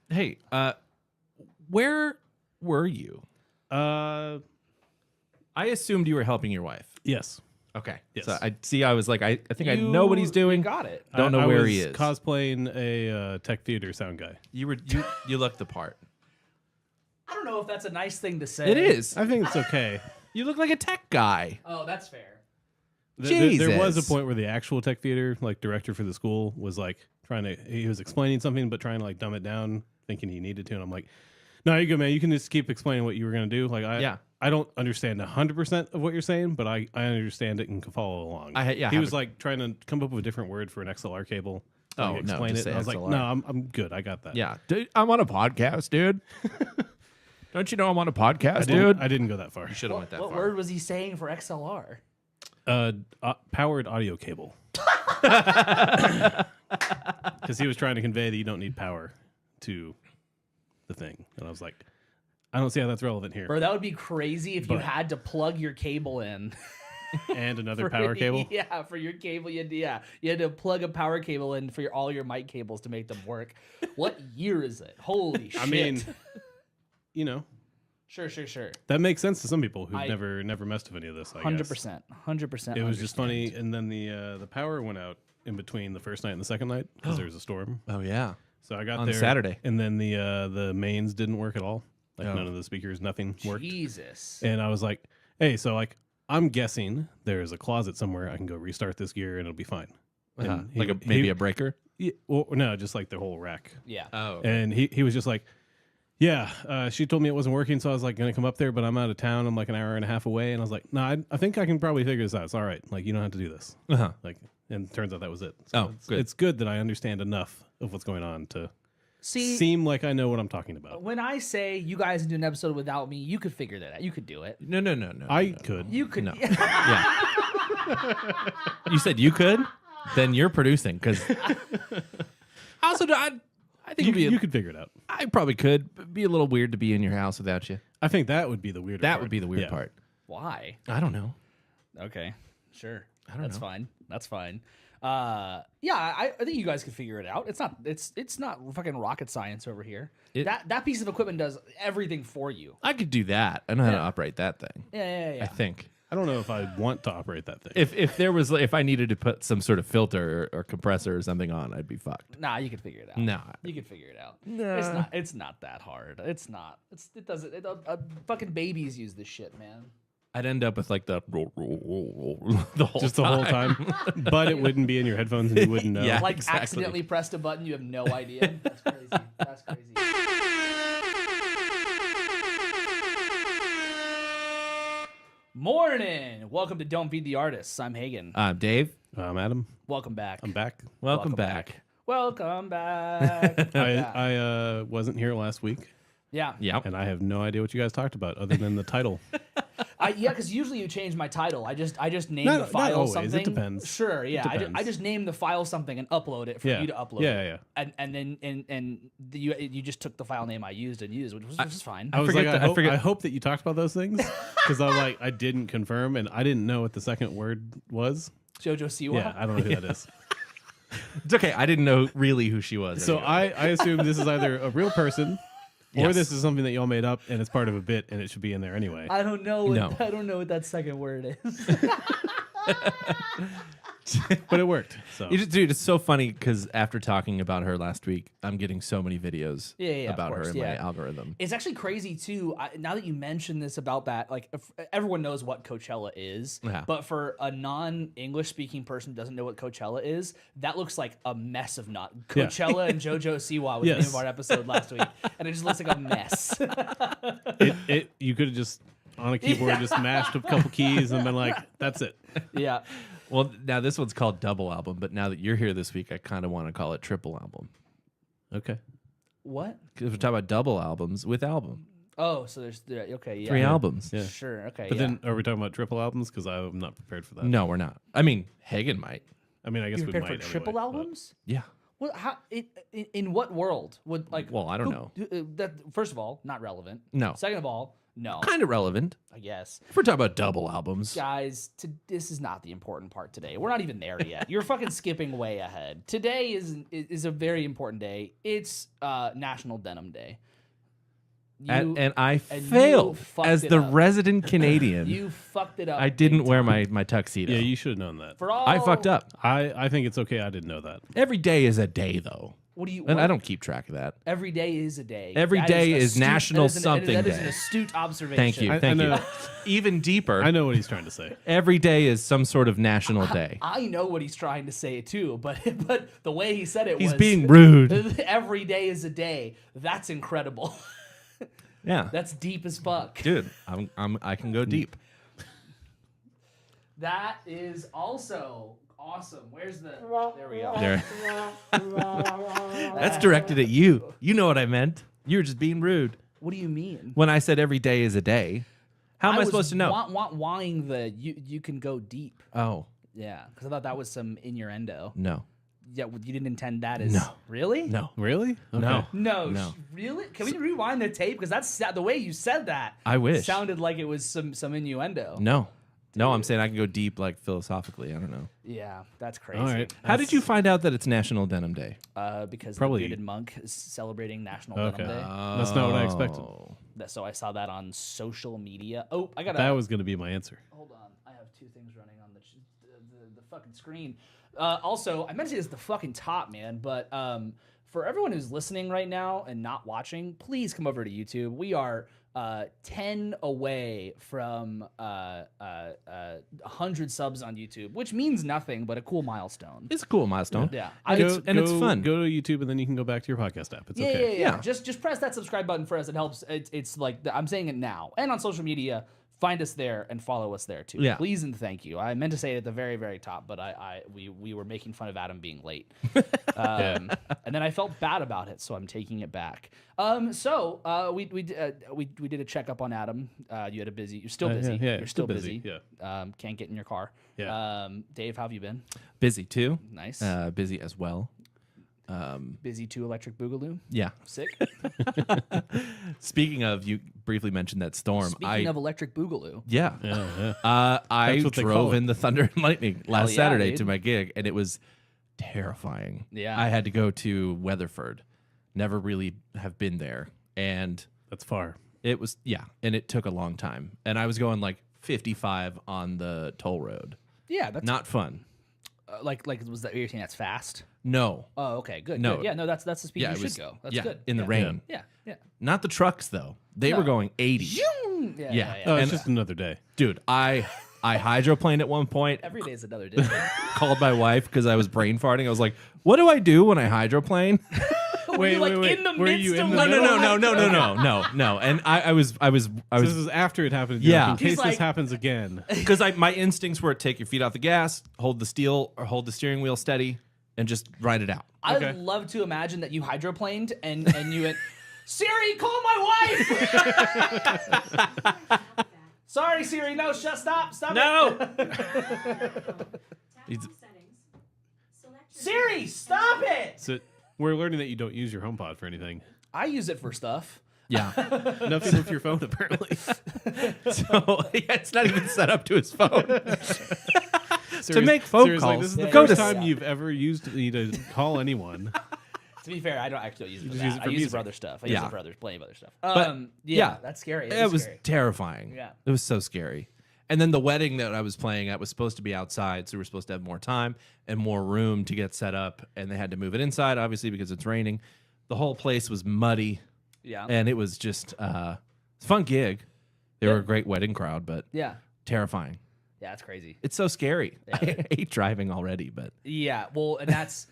that. Hey, where were you? Uh, I assumed you were helping your wife. yes. Okay. Yes. So I was like, I think I know what he's doing. You got it. Don't know I where was he is. cosplaying a tech theater sound guy. You looked the part. I don't know if that's a nice thing to say. It is. I think it's okay. You look like a tech guy. Oh, that's fair. There was a Jesus. point where the actual tech theater, like director for the school, was like he was explaining something, but trying to like dumb it down, thinking he needed to. And I'm like, no, you go, man. You can just keep explaining what you were going to do. Like, I don't understand 100% of what you're saying, but I understand it and can follow along. He was like trying to come up with a different word for an XLR cable. Oh, like, no, explain just it. say And I was like, XLR. no, I'm good. I got that. Yeah. Dude, I'm on a podcast, dude. Don't you know I'm on a podcast, dude? I didn't go that far. You should have went that What far. word was he saying for XLR? Powered audio cable. Because he was trying to convey that you don't need power to the thing. And I was like, I don't see how that's relevant here. Bro, that would be crazy if you But- had to plug your cable in. And another power cable. Yeah, for your cable. You had to plug a power cable in for all your mic cables to make them work. What year is it? Holy shit. I mean, you know, Sure. that makes sense to some people who've never messed with any of this. I guess. 100%. It was just funny, and then the power went out in between the first night and the second night because there was a storm. Oh, yeah. So I got On there Saturday. and then the mains didn't work at all. Like Oh. none of the speakers, nothing worked. Jesus. And I was like, hey, so like I'm guessing there's a closet somewhere I can go restart this gear and it'll be fine. And he- Like maybe a breaker? Yeah, well, no, just like the whole rack. Yeah. Oh. And he was just like, yeah, she told me it wasn't working, so I was like going to come up there, but I'm out of town. I'm like an hour and a half away. And I was like, no, I think I can probably figure this out. It's all right. Like, you don't have to do this. Uh-huh. Like, and turns out that was it. Oh, good. It's good that I understand enough of what's going on to See, seem like I know what I'm talking about. when I say you guys do an episode without me, you could figure that out. You could do it. No. I could. You could. No. Yeah. You said you could? Then you're producing because also I think You could figure it out. I probably could. It'd be a little weird to be in your house without you. I think that would be the weird. That would be the weird Yeah. part. Why? I don't know. Okay. Sure. don't That's know. fine. That's fine. Yeah, I think you guys could figure it out. It's not fucking rocket science over here. That piece of equipment does everything for you. I could do that. I know how to Yeah. operate that thing. Yeah. I think. I don't know if I want to operate that thing. If I needed to put some sort of filter or compressor or something on, I'd be fucked. Nah, you could figure it out. No. You could figure it out. Nah. It's not that hard. It's not. It doesn't. Fucking babies use this shit, man. I'd end up with like the the whole Just the whole time. But it wouldn't be in your headphones and you wouldn't know. Yeah. Like exactly. accidentally pressed a button, you have no idea. That's crazy. That's crazy. Morning. Welcome to Don't Feed the Artists. I'm Hagen. Dave, Adam, Welcome back. I'm back. welcome back. Welcome back. I wasn't here last week, Yeah. Yeah. and I have no idea what you guys talked about other than the title. Yeah, because usually you change my title. I just name Not- the file not always. It something. depends. Sure, yeah. It depends. I just name the file something and upload it for Yeah. you to upload. Yeah. And then you just took the file name I used, which was fine. I was forget like, that- I I hope that you talked about those things because I didn't confirm and I didn't know what the second word was. Jojo Siwa. Yeah, I don't know who that is. It's okay. I didn't know really who she was. So anyway. I assume this is either a real person or Yes. this is something that y'all made up and it's part of a bit and it should be in there anyway. I don't know. No. I don't know what that second word is. But it worked. So Dude, it's so funny because after talking about her last week, I'm getting so many videos Yeah, of about her course, in my yeah. algorithm. It's actually crazy too. Now that you mention this about that, like everyone knows what Coachella is, Yeah. but for a non-English speaking person who doesn't know what Coachella is, that looks like a mess of not. Yeah. Coachella and JoJo Siwa was the name Yes. of our episode last week, and it just looks like a mess. you could have just on a keyboard just mashed a couple keys and been like, that's it. Yeah. Well, now this one's called Double Album, but now that you're here this week, I kind of want to call it Triple Album. Okay. What? Because we're talking about double albums with album. Oh, so there's okay, yeah. 3 albums. Yeah. Sure. Okay. But yeah. then are we talking about triple albums? Because I'm not prepared for that. No, we're not. I mean, Hagen might. I mean, I guess You're we prepared might. for triple anyway, but- albums? Yeah. Well, how in what world would like? Well, I don't know. That first of all, not relevant. No. Second of all, no. Kind of relevant. I guess. If we're talking about double albums. Guys, this is not the important part today. We're not even there yet. You're fucking skipping way ahead. Today is a very important day. It's National Denim Day. And I failed as the resident Canadian. You fucked it up. I didn't wear my tuxedo. Yeah, you should have known that. I fucked up. I think it's okay. I didn't know that. Every day is a day, though. And I don't keep track of that. Every day is a day. Every day is National Something Day. That is an astute observation. Thank you. Thank you. Even deeper. I know what he's trying to say. Every day is some sort of national day. I know what he's trying to say too, but the way he said it was... He's being rude. Every day is a day. That's incredible. Yeah. That's deep as fuck. Dude, I can go deep. That is also... awesome. Where's the... There we go. There. That's directed at you. You know what I meant. You were just being rude. What do you mean? When I said every day is a day, how am I supposed to know? Wanting the you can go deep. Oh. Yeah, because I thought that was some innuendo. No. Yeah, you didn't intend that as... No. Really? No. Really? Okay. No. Really? Can we rewind the tape? Because that's the way you said that. I wish. Sounded like it was some innuendo. No. No, I'm saying I can go deep, like philosophically. I don't know. Yeah, that's crazy. All right. How did you find out that it's National Denim Day? Because Probably- the bearded monk is celebrating National Okay. Denim Day. That's not what I expected. So I saw that on social media. Oh, I got That was going to be my answer. Hold on, I have two things running on the fucking screen. Also, I meant to say this at the fucking top, man. But for everyone who's listening right now and not watching, please come over to YouTube. We are 10 away from 100 subs on YouTube, which means nothing but a cool milestone. It's a cool milestone. Yeah. It's fun. Go to YouTube and then you can go back to your podcast app. It's okay. Yeah. Just press that subscribe button for us. It helps. It's like I'm saying it now. And on social media, find us there and follow us there too. Yeah. Please and thank you. I meant to say it at the very, very top, but we were making fun of Adam being late. And then I felt bad about it, so I'm taking it back. So we did a checkup on Adam. You're still busy. Yeah, You're still busy. Yeah. Can't get in your car. Yeah. Dave, how have you been? Busy too. Nice. Busy as well. Busy too, Electric Boogaloo. Yeah. Sick. Speaking of, you briefly mentioned that storm. Speaking of Electric Boogaloo. Yeah. Yeah. I what they call drove it. in the thunder and lightning last yeah, Saturday dude. to my gig, and it was terrifying. Yeah. I had to go to Weatherford. Never really have been there. And That's far. it was, and it took a long time. And I was going like 55 on the toll road. Yeah, that's Not fun. like was that you're saying that's fast? No. Oh, okay, good. No. Good. Yeah, no, that's the speed Yeah, you it should was- go. That's yeah, good. in the Yeah. rain. Yeah. Not the trucks, though. They No. were going 80. Yeah. Oh, it's And- just another day. Dude, I hydroplaned at one point. Every day is another day. Called my wife because I was brain farting. I was like, "What do I do when I hydroplane?" Were you, like, in the Were you midst in of the like- middle? No. And I was So this is after it happened. Yeah. In case He's like- this happens again. because my instincts were take your feet off the gas, hold the steering wheel steady, and just ride it out. Okay. I'd love to imagine that you hydroplaned and you went, Siri, call my wife. Sorry, Siri. No, stop. No. Siri, stop it. So we're learning that you don't use your HomePod for anything. I use it for stuff. Yeah. Nothing with your phone, apparently. So it's not even set up to his phone. To make phone Like, calls. this is the Go first to- time you've ever used me to call anyone. To be fair, I don't actually use it for just that. use it I for use it music. for other stuff. I Yeah. use it for plenty of other stuff. But, Yeah, that's scary. It was scary. terrifying. Yeah. It was so scary. And then the wedding that I was playing at was supposed to be outside, so we were supposed to have more time and more room to get set up, and they had to move it inside, obviously, because it's raining. The whole place was muddy, Yeah. and it was just it's a fun gig. They were a great wedding crowd, but Yeah. terrifying. Yeah, it's crazy. It's so scary. I hate driving already, but Yeah, well, and that's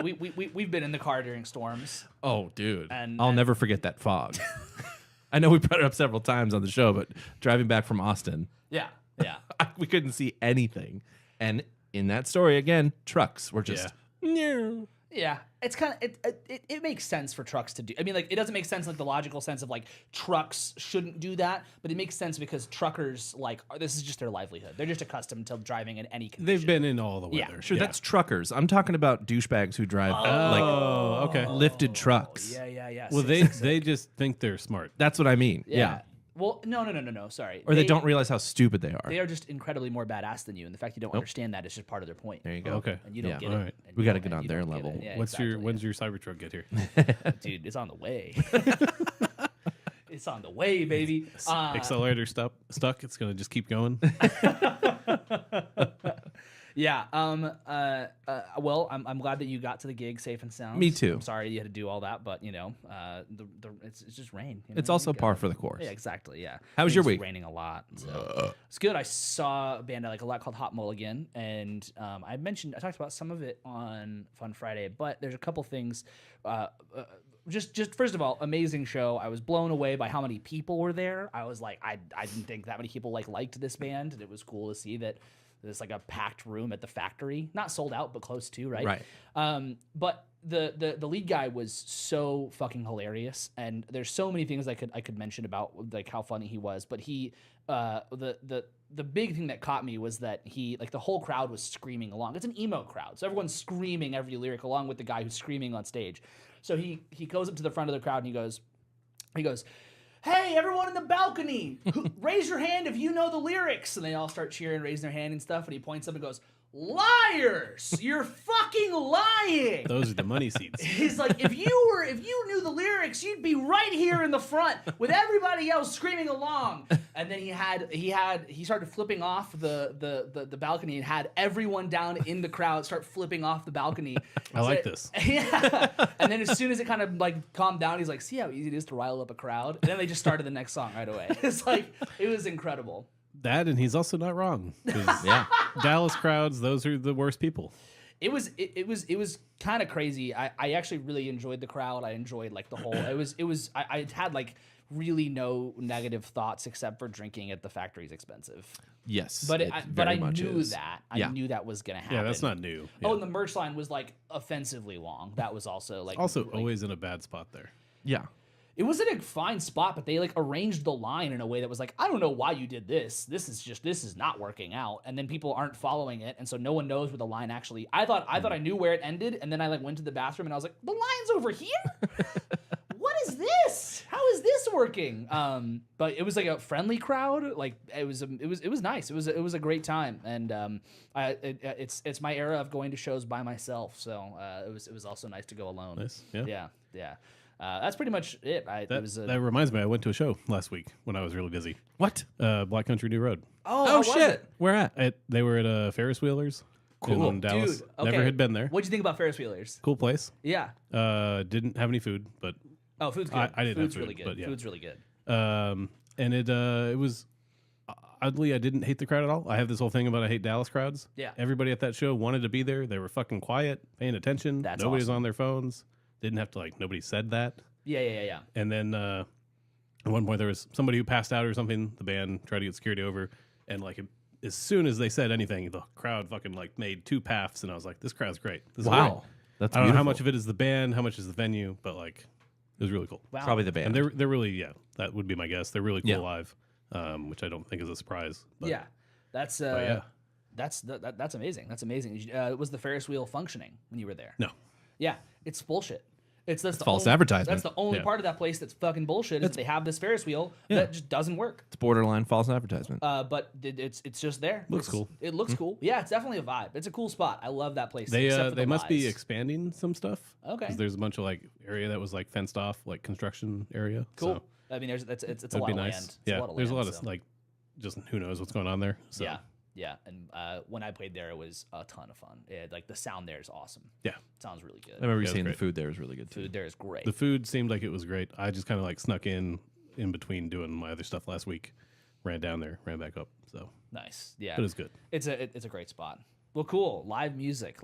we've been in the car during storms. oh, dude, And- I'll and- never forget that fog. I know we brought it up several times on the show, but driving back from Austin, Yeah. we couldn't see anything. And in that story, again, trucks were just... Yeah. it's kind of it makes sense for trucks to do. I mean, like, it doesn't make sense like the logical sense of like trucks shouldn't do that, but it makes sense because truckers this is just their livelihood. They're just accustomed to driving in any condition. They've been in all the weather. Yeah. Sure, that's truckers. I'm talking about douchebags who drive okay. lifted trucks. Yeah. Well, they just think they're smart. That's what I mean. Yeah. Well, no. Sorry. Or they don't realize how stupid they are. They are just incredibly more badass than you, and the fact you don't understand that is just part of their point. There you go. Okay. And you don't get it. All right. And We you got to don't- get on you their don't get level. it. Yeah, When's your Cybertruck get here? Dude, it's on the way. It's on the way, baby. Accelerator stuck. It's gonna just keep going. Yeah. Well, I'm glad that you got to the gig safe and sound. Me too. I'm sorry you had to do all that, but it's just rain. You It's know? also You par gotta- for the course. Yeah, exactly. Yeah. How was your It's week? Raining a lot. So it's good. I saw a band I like a lot called Hot Mulligan, and I talked about some of it on Fun Friday, but there's a couple things. Just first of all, amazing show. I was blown away by how many people were there. I was like, I didn't think that many people liked this band, and it was cool to see that. There's like a packed room at the factory, not sold out, but close to, right? Right. But the lead guy was so fucking hilarious, and there's so many things I could mention about like how funny he was. But the big thing that caught me was that the whole crowd was screaming along. It's an emo crowd, so everyone's screaming every lyric along with the guy who's screaming on stage. So he goes up to the front of the crowd and he goes. Hey, everyone in the balcony, raise your hand if you know the lyrics. And they all start cheering, raising their hand and stuff. And he points up and goes, liars! You're fucking lying! Those are the money seats. He's like, if you knew the lyrics, you'd be right here in the front with everybody else screaming along. And then he started flipping off the balcony and had everyone down in the crowd start flipping off the balcony. I like this. Yeah. And then as soon as it kind of like calmed down, he's like, see how easy it is to rile up a crowd? And then they just started the next song right away. It's like, it was incredible. That, and he's also not wrong. Yeah, Dallas crowds, those are the worst people. It was kind of crazy. I actually really enjoyed the crowd. I enjoyed like the whole. I had like really no negative thoughts except for drinking at the factory's expensive. Yes, but I knew is. that. I knew that was gonna happen. Yeah, that's not new. Oh, Yeah. and the merch line was like offensively long. That was also like always in a bad spot there. Yeah. It was in a fine spot, but they like arranged the line in a way that was like, I don't know why you did this. This is not working out. And then people aren't following it, and so no one knows where the line actually. I thought I knew where it ended, and then I like went to the bathroom and I was like, the line's over here. What is this? How is this working? But it was like a friendly crowd. Like it was nice. It was a great time, and it's my era of going to shows by myself. So it was also nice to go alone. Nice. Yeah. That's pretty much it. That reminds me, I went to a show last week when I was really busy. What? Black Country New Road. Oh shit! Where at? They were at Ferris Wheelers in Dallas. Dude, okay. Never had been there. What'd you think about Ferris Wheelers? Cool place. Yeah. Didn't have any food, but food's good. I didn't Food's have food, really good. but yeah. Food's really good. And it was oddly, I didn't hate the crowd at all. I have this whole thing about I hate Dallas crowds. Yeah. Everybody at that show wanted to be there. They were fucking quiet, paying attention. That's Nobody was awesome. on their phones. Didn't have to nobody said that. Yeah. And then at one point there was somebody who passed out or something. The band tried to get security over, and as soon as they said anything, the crowd fucking made two paths, and I was like, "This crowd's great." This is great. That's I don't know how beautiful. much of it is the band, how much is the venue, but it was really cool. Wow. Probably the band. And they're really that would be my guess. They're really cool Yeah. live, which I don't think is a surprise. But, Yeah. That's yeah. That's amazing. That's amazing. Was the Ferris wheel functioning when you were there? No. Yeah, it's bullshit. That's the false only, advertisement. That's the only Yeah. part of that place that's fucking bullshit. Is that they have this Ferris wheel that just doesn't work. It's borderline false advertisement. But it's just there. Looks cool. It looks cool. Yeah, it's definitely a vibe. It's a cool spot. I love that place. They except for they the must be lies. expanding some stuff. Okay. Because there's a bunch of area that was fenced off, construction area. Cool. So I mean, it's a that'd lot be of nice. land. It's Yeah. a lot of There's land, a lot so. of just who knows what's going on there. So Yeah. And when I played there, it was a ton of fun. The sound there is awesome. yeah. Sounds really good. I remember it was saying the great. food there was really good too. Food there is great. The food seemed like it was great. I just kind of snuck in between doing my other stuff last week. Ran down there, ran back up. So, Nice. Yeah. but it's good. It's a great spot. Well, cool. Live music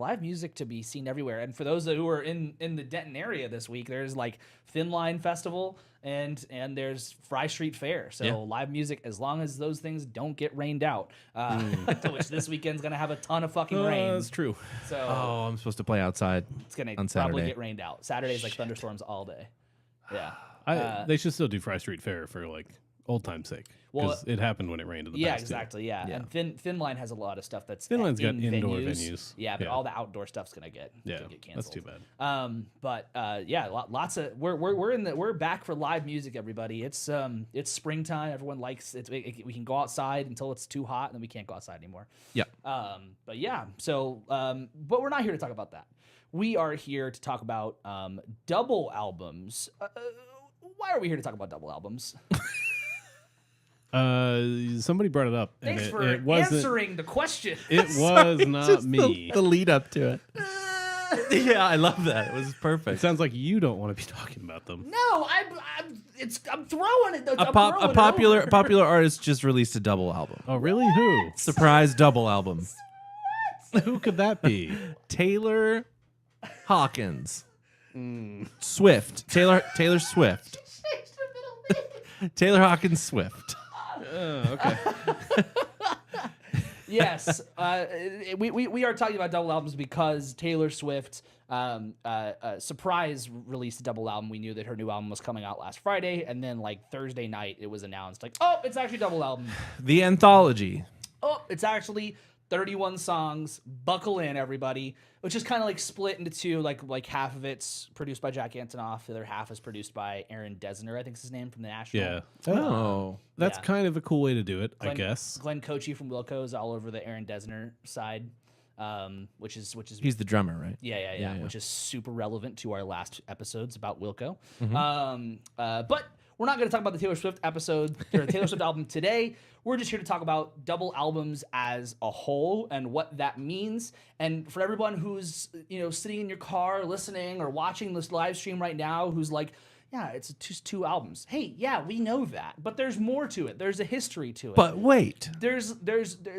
to be seen everywhere. And for those who are in the Denton area this week, there's like Thin Line Festival and there's Fry Street Fair. So live music, as long as those things don't get rained out, which this weekend's gonna have a ton of fucking rain. That's true. So I'm supposed to play outside. It's gonna on probably Saturday. get rained out. Saturday's like thunderstorms all day. Yeah. They should still do Fry Street Fair for like old time's sake. Because it happened when it rained in the past. Exactly. Yeah. And Thin Line has a lot of stuff that's Thin Line's got in indoor venues. Yeah, but all the outdoor stuff's gonna get canceled. That's too bad. Lots of we're back for live music, everybody. It's springtime. Everyone likes it. We can go outside until it's too hot, and then we can't go outside anymore. Yeah. But we're not here to talk about that. We are here to talk about double albums. Why are we here to talk about double albums? Somebody brought it up. Thanks and for it wasn't, answering the question. It was not me. The lead up to it. Yeah, I love that. It was perfect. It sounds like you don't want to be talking about them. No, I'm throwing it. A popular artist just released a double album. Oh, really? Who? Surprise double album. Who could that be? Taylor Hawkins. Swift. Taylor Swift. Taylor Hawkins Swift. Okay. Yes, we are talking about double albums because Taylor Swift surprise released a double album. We knew that her new album was coming out last Friday, and then like Thursday night it was announced like, oh, it's actually a double album. The anthology. Oh, it's actually 31 songs. Buckle in, everybody. Which is kind of like split into two. Like half of it's produced by Jack Antonoff. The other half is produced by Aaron Dessner, I think is his name, from The National. Yeah. That's yeah. kind of a cool way to do it, I guess. Glenn Kochi from Wilco is all over the Aaron Dessner side, which is he's the drummer, right? Yeah, which is super relevant to our last episodes about Wilco. Mm-hmm. But we're not going to talk about the Taylor Swift episode or the Taylor Swift album today. We're just here to talk about double albums as a whole and what that means. And for everyone who's sitting in your car listening or watching this live stream right now, who's like, yeah, it's just two albums. Hey, yeah, we know that, but there's more to it. There's a history to it. But wait, there's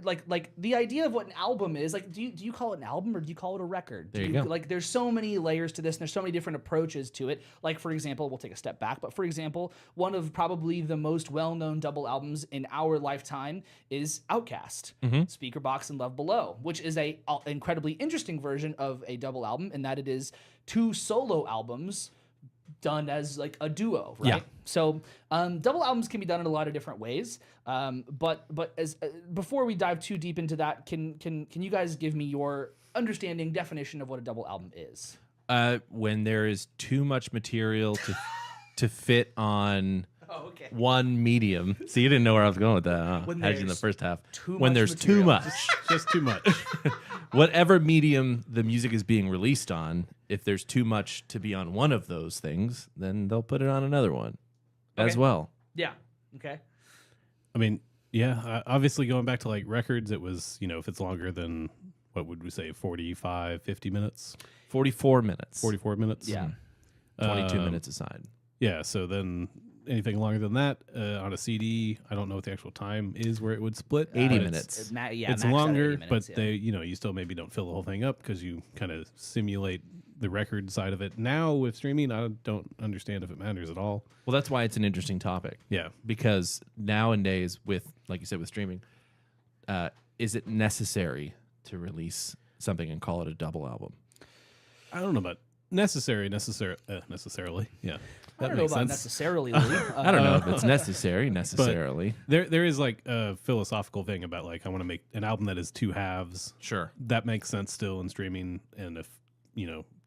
like the idea of what an album is. Like, do you call it an album or do you call it a record? There you go. Like, there's so many layers to this, and there's so many different approaches to it. Like, for example, we'll take a step back, but for example, one of probably the most well-known double albums in our lifetime is Outkast, Speaker Box and Love Below, which is a incredibly interesting version of a double album in that it is two solo albums done as like a duo, right? Yeah. So double albums can be done in a lot of different ways. But as before we dive too deep into that, can you guys give me your understanding definition of what a double album is? When there is too much material to fit on one medium. See, you didn't know where I was going with that, huh? As in the first half. When there's too much. Just too much. Whatever medium the music is being released on, if there's too much to be on one of those things, then they'll put it on another one as well. Yeah. Okay. I mean, yeah, obviously going back to like records, it was, if it's longer than, what would we say, 45, 50 minutes? 44 minutes. 44 minutes? Yeah. 22 minutes aside. Yeah, so then anything longer than that on a CD, I don't know what the actual time is where it would split. 80 minutes. It's longer, but they, you still maybe don't fill the whole thing up because you kind of simulate the record side of it. Now with streaming, I don't understand if it matters at all. Well, that's why it's an interesting topic. Yeah. Because nowadays with, like you said, with streaming, is it necessary to release something and call it a double album? I don't know about necessarily. Yeah. I don't know about necessarily, Lee. I don't know if it's necessarily. There is like a philosophical thing about like, I want to make an album that is two halves. Sure. That makes sense still in streaming. And if,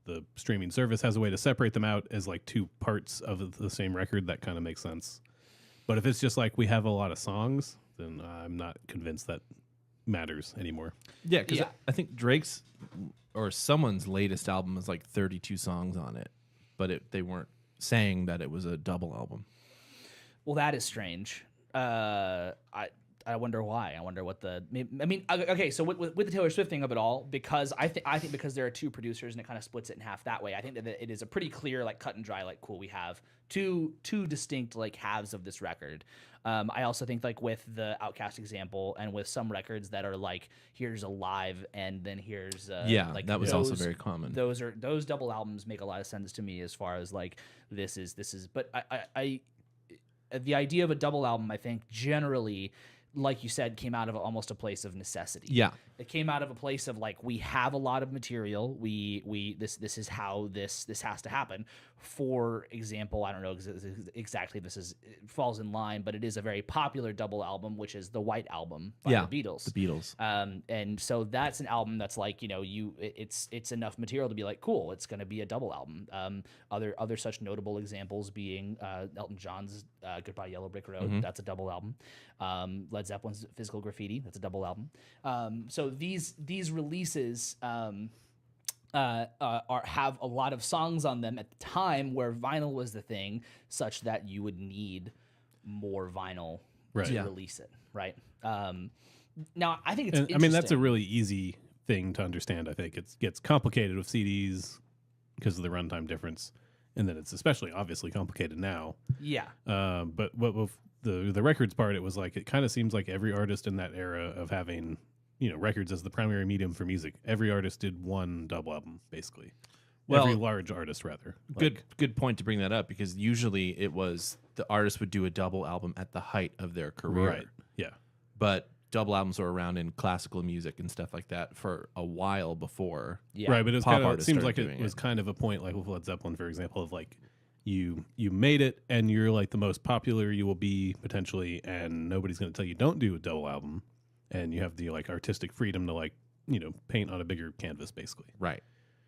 the streaming service has a way to separate them out as like two parts of the same record, that kind of makes sense. But if it's just like we have a lot of songs, then I'm not convinced that matters anymore. Yeah, because I think Drake's or someone's latest album is like 32 songs on it, but they weren't saying that it was a double album. Well, that is strange. I I wonder why. I wonder what the. I mean, okay. So with the Taylor Swift thing of it all, because I think because there are two producers and it kind of splits it in half that way. I think that it is a pretty clear, like cut and dry, like cool. We have two distinct like halves of this record. I also think like with the Outkast example and with some records that are like here's a live and then here's like that was also very common. Those double albums make a lot of sense to me as far as like this is. But I the idea of a double album, I think generally, like you said, came out of almost a place of necessity. Yeah. It came out of a place of like, we have a lot of material. This is how this has to happen. For example, I don't know exactly it falls in line, but it is a very popular double album, which is the White Album by the Beatles. The Beatles. And so that's an album that's like, it's enough material to be like, cool, it's going to be a double album. Other such notable examples being Elton John's Goodbye Yellow Brick Road. That's a double album. Led Zeppelin's Physical Graffiti. That's a double album. So these releases have a lot of songs on them at the time where vinyl was the thing, such that you would need more vinyl to release it, right? Now I think it's interesting. I mean, that's a really easy thing to understand. I think it gets complicated with CDs because of the runtime difference, and then it's especially obviously complicated now. Yeah. But what with the records part, it was like it kind of seems like every artist in that era of having records as the primary medium for music, every artist did one double album basically. Well, every large artist rather. Good point to bring that up, because usually it was the artist would do a double album at the height of their career. Right. Yeah. But double albums were around in classical music and stuff like that for a while before. Yeah. Right, but it seems like it was kind of a point, like with Led Zeppelin, for example, of like you made it and you're like the most popular you will be potentially, and nobody's going to tell you don't do a double album, and you have the like artistic freedom to like paint on a bigger canvas basically. Right.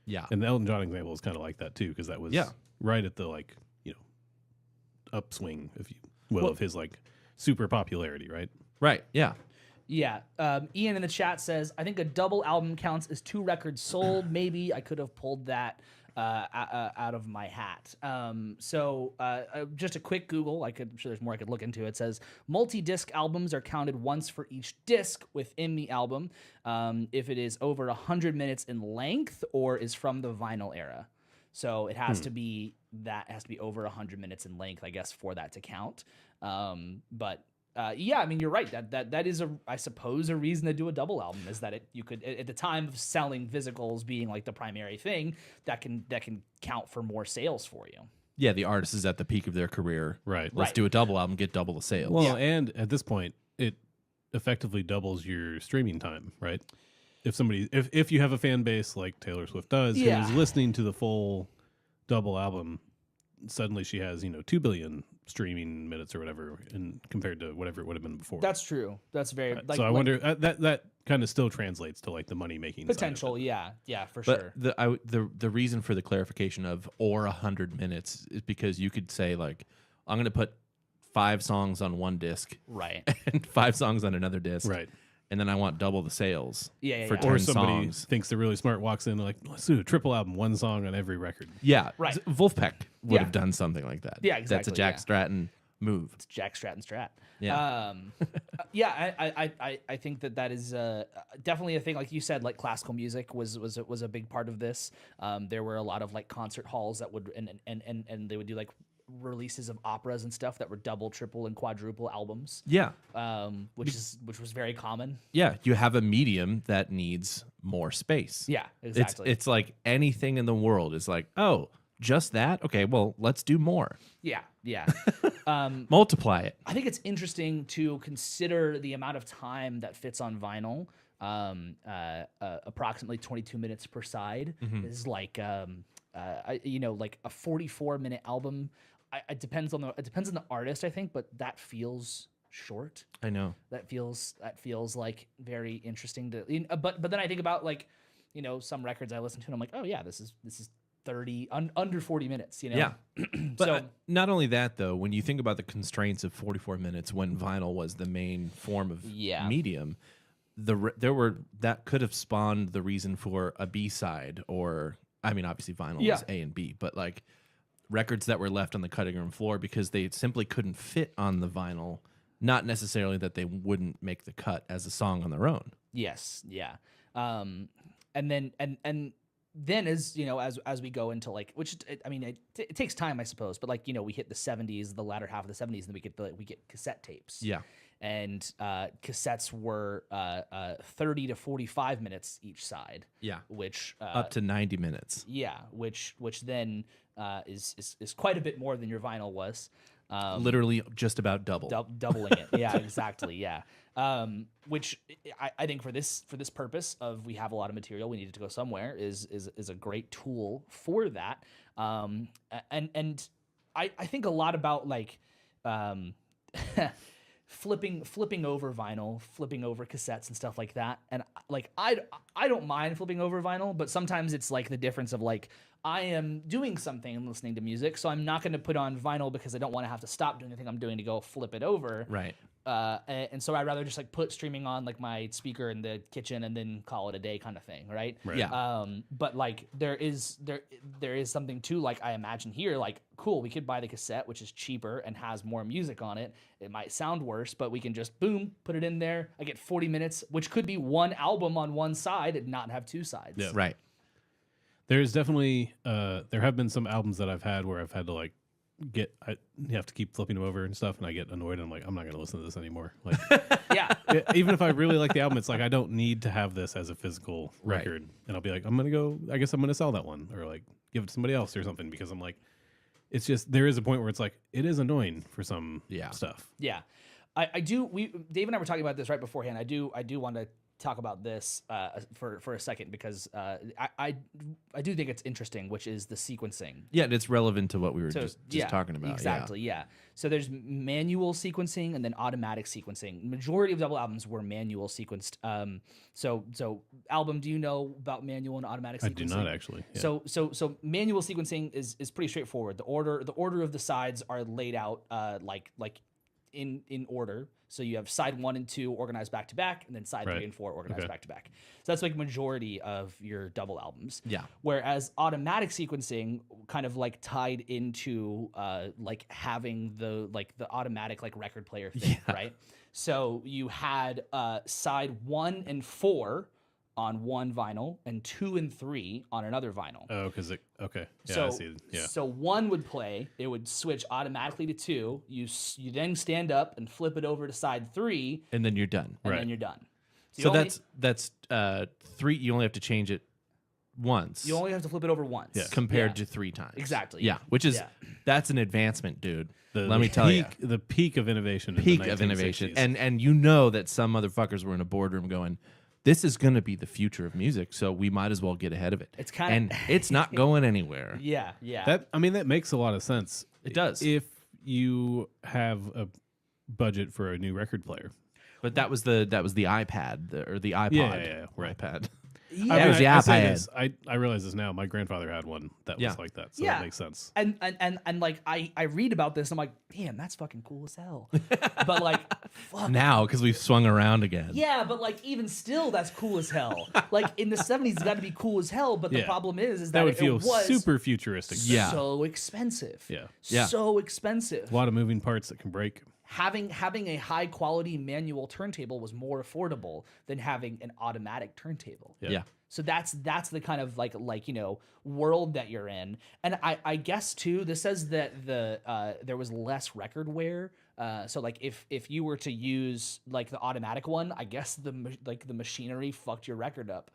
Yeah. And the Elton John example is kind of like that too, because that was right at the like upswing, if you will, of his like super popularity, right? Right. Yeah. Yeah. Ian in the chat says, I think a double album counts as 2 records sold. Maybe I could have pulled that out of my hat. So just a quick Google, I'm sure there's more I could look into. It says multi-disc albums are counted once for each disc within the album, if it is over 100 minutes in length or is from the vinyl era. So it has to be over 100 minutes in length, I guess, for that to count. Yeah, I mean, you're right. That is I suppose a reason to do a double album is that you could, at the time of selling physicals being like the primary thing, that can count for more sales for you. Yeah, the artist is at the peak of their career. Right. Let's do a double album, get double the sales. Well, and at this point, it effectively doubles your streaming time, right? If you have a fan base like Taylor Swift does, who's listening to the full double album, suddenly she has 2 billion streaming minutes or whatever, and compared to whatever it would have been before. That's true. That's very. So I wonder that kind of still translates to like the money making potential. Yeah, for sure. The reason for the clarification of or 100 minutes is because you could say like, I'm going to put 5 songs on one disc, right, and 5 songs on another disc, right. And then I want double the sales. For 10 or somebody songs. Thinks they're really smart, walks in like, let's do a triple album, 1 song on every record. Yeah, right. Wolfpack would have done something like that. Yeah, exactly. That's a Jack Stratton move. It's Jack Stratton strat. Yeah. I think that is definitely a thing. Like you said, like classical music was a big part of this. There were a lot of like concert halls that would and they would do like releases of operas and stuff that were double, triple, and quadruple albums. Yeah. Which was very common. Yeah, you have a medium that needs more space. Yeah, exactly. It's like anything in the world is like, oh, just that? Okay, well, let's do more. Yeah. Multiply it. I think it's interesting to consider the amount of time that fits on vinyl. Approximately 22 minutes per side is like like a 44-minute album. It depends on the artist, I think, but that feels short. I know. That feels like very interesting to. But then I think about like, some records I listen to and I'm like, oh yeah, this is 30 under 40 minutes. Yeah. But not only that though, when you think about the constraints of 44 minutes when vinyl was the main form of medium, that could have spawned the reason for a B-side, or I mean obviously vinyl is A and B, but like records that were left on the cutting room floor because they simply couldn't fit on the vinyl Not necessarily that they wouldn't make the cut as a song on their own. Yes, yeah. And then as you know, as we go into like, which I mean, it takes time, I suppose, but like, you know, we hit the 70s, the latter half of the 70s, and then we get cassette tapes. Yeah. And cassettes were 30 to 45 minutes each side. Yeah. Which up to 90 minutes. Yeah, which then is quite a bit more than your vinyl was. Literally just about double. Doubling it. Yeah, exactly. Yeah. Which I think for this purpose of we have a lot of material, we needed to go somewhere is a great tool for that. And I think a lot about like flipping over vinyl, flipping over cassettes and stuff like that. And like I don't mind flipping over vinyl, but sometimes it's like the difference of like I am doing something and listening to music, so I'm not going to put on vinyl because I don't want to have to stop doing the thing I'm doing to go flip it over. Right. And so I'd rather just like put streaming on like my speaker in the kitchen and then call it a day kind of thing, right? Yeah. But like there is something to like I imagine here like cool, we could buy the cassette, which is cheaper and has more music on it. It might sound worse, but we can just boom, put it in there. I get 40 minutes, which could be one album on one side and not have two sides. Yeah. Right. There's definitely there have been some albums that I've had where I've had to like you have to keep flipping them over and stuff, and I get annoyed. And I'm like, I'm not going to listen to this anymore. Like, yeah. Even if I really like the album, it's like I don't need to have this as a physical record. Right. And I'll be like, I guess I'm going to sell that one, or like give it to somebody else or something, because I'm like, it's just there is a point where it's like it is annoying for some stuff. Yeah, I do. Dave and I were talking about this right beforehand. I do want to talk about this for a second because I do think it's interesting, which is the sequencing. Yeah, it's relevant to what we were just talking about. Exactly, yeah. So there's manual sequencing and then automatic sequencing. Majority of double albums were manual sequenced. So album, do you know about manual and automatic sequencing? I do not actually. Yeah. So manual sequencing is pretty straightforward. The order of the sides are laid out like in order. So you have side 1 and 2 organized back to back, and then side 3 and 4 organized back to back. So that's like majority of your double albums. Yeah. Whereas automatic sequencing kind of like tied into like having the automatic like record player thing, right? So you had side 1 and 4 on one vinyl and 2 and 3 on another vinyl. Oh, because okay. Yeah, so, I see. Yeah. So 1 would play, it would switch automatically to 2. You then stand up and flip it over to side 3, and then you're done. And then you're done. So that's 3. You only have to change it once. You only have to flip it over once. Compared to 3 times. Exactly. Yeah, which is that's an advancement, dude. Let me tell you, the peak of innovation. Peak of innovation, and you know that some motherfuckers were in a boardroom going, this is going to be the future of music, so we might as well get ahead of it. It's kind of, and it's not going anywhere. Yeah. That makes a lot of sense. It does. If you have a budget for a new record player. But that was the iPad or the iPod. Yeah, right. iPad. Yeah. That was the iPad. I realize this now. My grandfather had one that was like that, so that makes sense. And like I read about this, I'm like, damn, that's fucking cool as hell. But like, fuck. Now because we've swung around again. Yeah, but like even still, that's cool as hell. Like in the 70s, it's got to be cool as hell. But the problem is that would feel super futuristic. So expensive. Yeah. So expensive. A lot of moving parts that can break. Having a high quality manual turntable was more affordable than having an automatic turntable. Yeah. So that's the kind of like world that you're in. And I guess too, this says that there was less record wear. So like if you were to use like the automatic one, I guess the machinery fucked your record up.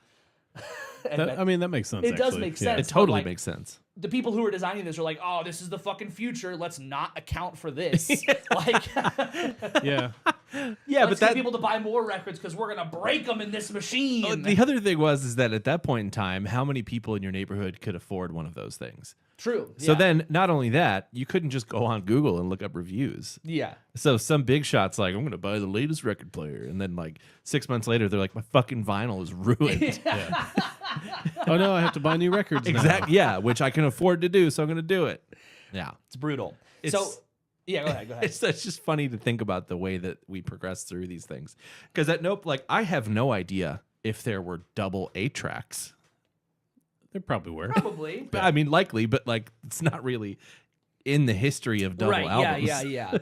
That makes sense. It does make sense. It totally makes sense. The people who are designing this are like, oh, this is the fucking future. Let's not account for this. Like, yeah. Let's get people to buy more records because we're gonna break them in this machine. The other thing is that at that point in time, how many people in your neighborhood could afford one of those things? True. So then, not only that, you couldn't just go on Google and look up reviews. Yeah. So some big shots like, I'm going to buy the latest record player. And then like 6 months later, they're like, my fucking vinyl is ruined. Oh, no, I have to buy new records now. Exactly. Yeah, which I can afford to do, so I'm going to do it. Yeah. It's brutal. Go ahead. It's just funny to think about the way that we progress through these things. Because I have no idea if there were double 8-tracks. There probably were. Probably. But, I mean, likely, but like it's not really in the history of double albums. Yeah.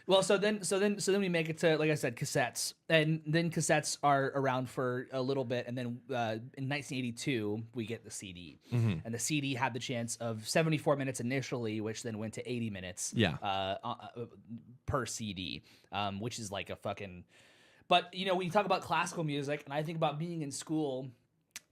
Well, so then we make it to, like I said, cassettes, and then cassettes are around for a little bit, and then in 1982 we get the CD, and the CD had the chance of 74 minutes initially, which then went to 80 minutes, per CD, which is like a fucking. But you know, when you talk about classical music, and I think about being in school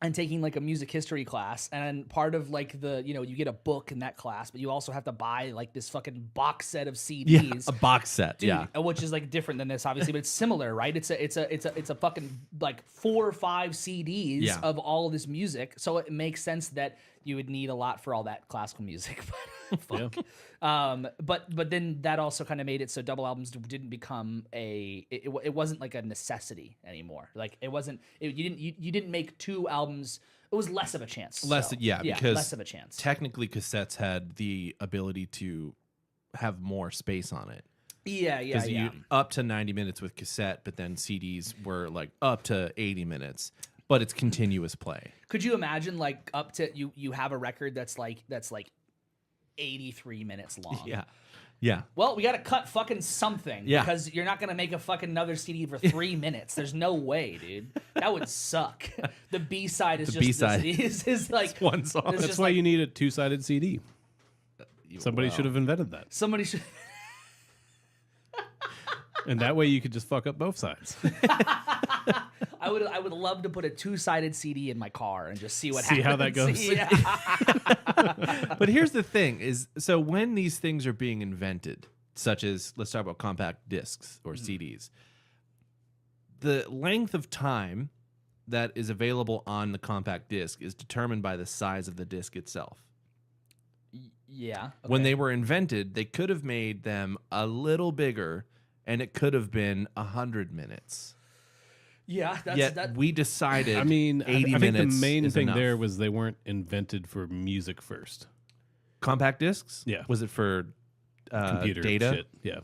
and taking like a music history class, and part of like the, you know, you get a book in that class, but you also have to buy like this fucking box set of CDs. Yeah, a box set, dude, which is like different than this, obviously, but it's similar, right? It's a fucking like 4 or 5 CDs of all of this music, so it makes sense that you would need a lot for all that classical music. Fuck. But then that also kind of made it so double albums didn't become it wasn't like a necessity anymore. Like it wasn't. You didn't make 2 albums. It was less of a chance. Because less of a chance. Technically, cassettes had the ability to have more space on it. Yeah. Up to 90 minutes with cassette, but then CDs were like up to 80 minutes. But it's continuous play. Could you imagine like up to you have a record that's like 83 minutes long? Yeah. Well, we got to cut fucking something because you're not going to make a fucking another CD for 3 minutes. There's no way, dude. That would suck. The B-side is is like it's one song. That's why you need a 2-sided CD. Somebody should have invented that. Somebody should. And that way you could just fuck up both sides. I would love to put a 2-sided CD in my car and just see what happens. See how that goes. Yeah. But here's the thing is, so when these things are being invented, such as, let's talk about compact discs or CDs, the length of time that is available on the compact disc is determined by the size of the disc itself. Yeah. Okay. When they were invented, they could have made them a little bigger, and it could have been 100 minutes. Yeah, we decided. I mean, 80 I think minutes the main thing enough. there was they weren't invented for music first. Compact discs? Yeah. Was it for Computer data? shit. Yeah.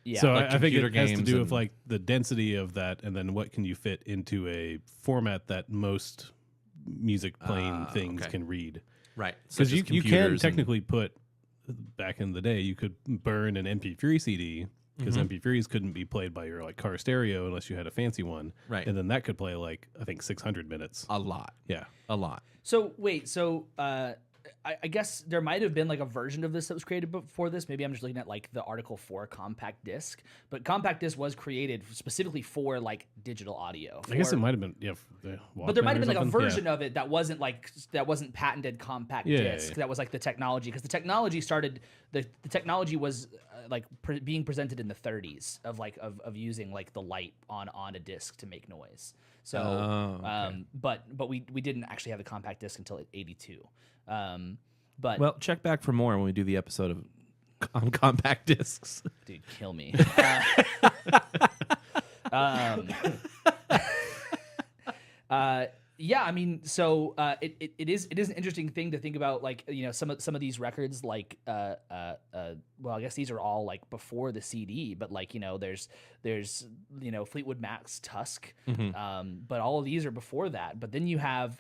Yeah. So like I think it has to do with and- like the density of that, and then what can you fit into a format that most music playing things can read. Right. Because you can technically put, back in the day, you could burn an MP3 CD, because MP3s couldn't be played by your like car stereo unless you had a fancy one. Right. And then that could play like, I think 600 minutes. A lot. Yeah. A lot. So wait, I guess there might have been like a version of this that was created before this. Maybe I'm just looking at like the article for compact disc, but compact disc was created specifically for like digital audio. I guess it might have been, but there might have been like a version of it that wasn't patented compact disc. Yeah. That was like the technology, because the technology started. The technology was being presented in the 30s of using like the light on a disc to make noise. So, but we didn't actually have the compact disc until 82. But well, check back for more when we do the episode on compact discs. Dude, kill me. Yeah, I mean, so it is an interesting thing to think about, like, you know, some of these records, like well, I guess these are all like before the CD, but like, you know, there's you know, Fleetwood Mac's Tusk, but all of these are before that. But then you have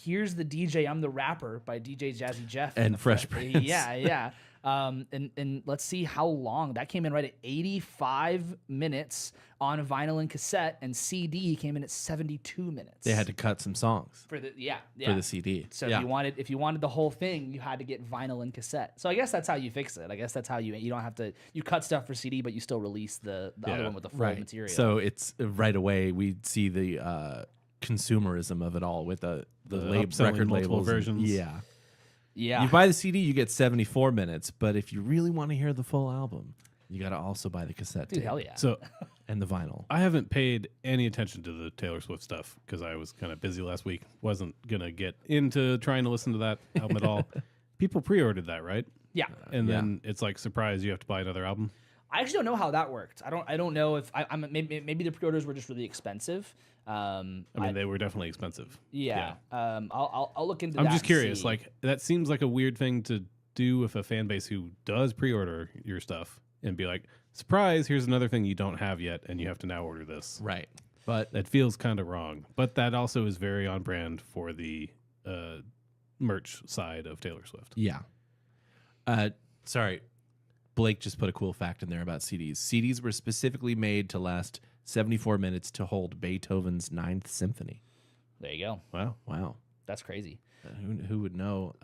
Here's the DJ, I'm the Rapper by DJ Jazzy Jeff and Fresh Prince. Yeah. And let's see how long that came in, right at 85 minutes on vinyl and cassette, and CD came in at 72 minutes. They had to cut some songs for the for the CD. So if you wanted the whole thing, you had to get vinyl and cassette. So I guess that's how you fix it. I guess that's how you don't have to, you cut stuff for CD, but you still release the other one with the full material. So it's right away we see the consumerism of it all with the record labels versions. Yeah. Yeah. You buy the CD, you get 74 minutes, but if you really want to hear the full album, you got to also buy the cassette tape. Hell yeah. So and the vinyl. I haven't paid any attention to the Taylor Swift stuff because I was kind of busy last week. Wasn't gonna get into trying to listen to that album at all. People pre-ordered that, right? Yeah. And then it's like, surprise, you have to buy another album. I actually don't know how that worked. I don't know if I'm maybe the pre-orders were just really expensive. I mean, they were definitely expensive. Yeah. I'll look into that. I'm just curious. Like, that seems like a weird thing to do with a fan base who does pre-order your stuff and be like, surprise, here's another thing you don't have yet, and you have to now order this. Right. But that feels kind of wrong. But that also is very on brand for the merch side of Taylor Swift. Yeah. Sorry. Blake just put a cool fact in there about CDs. CDs were specifically made to last 74 minutes to hold Beethoven's Ninth Symphony. There you go. Wow. That's crazy. Who would know?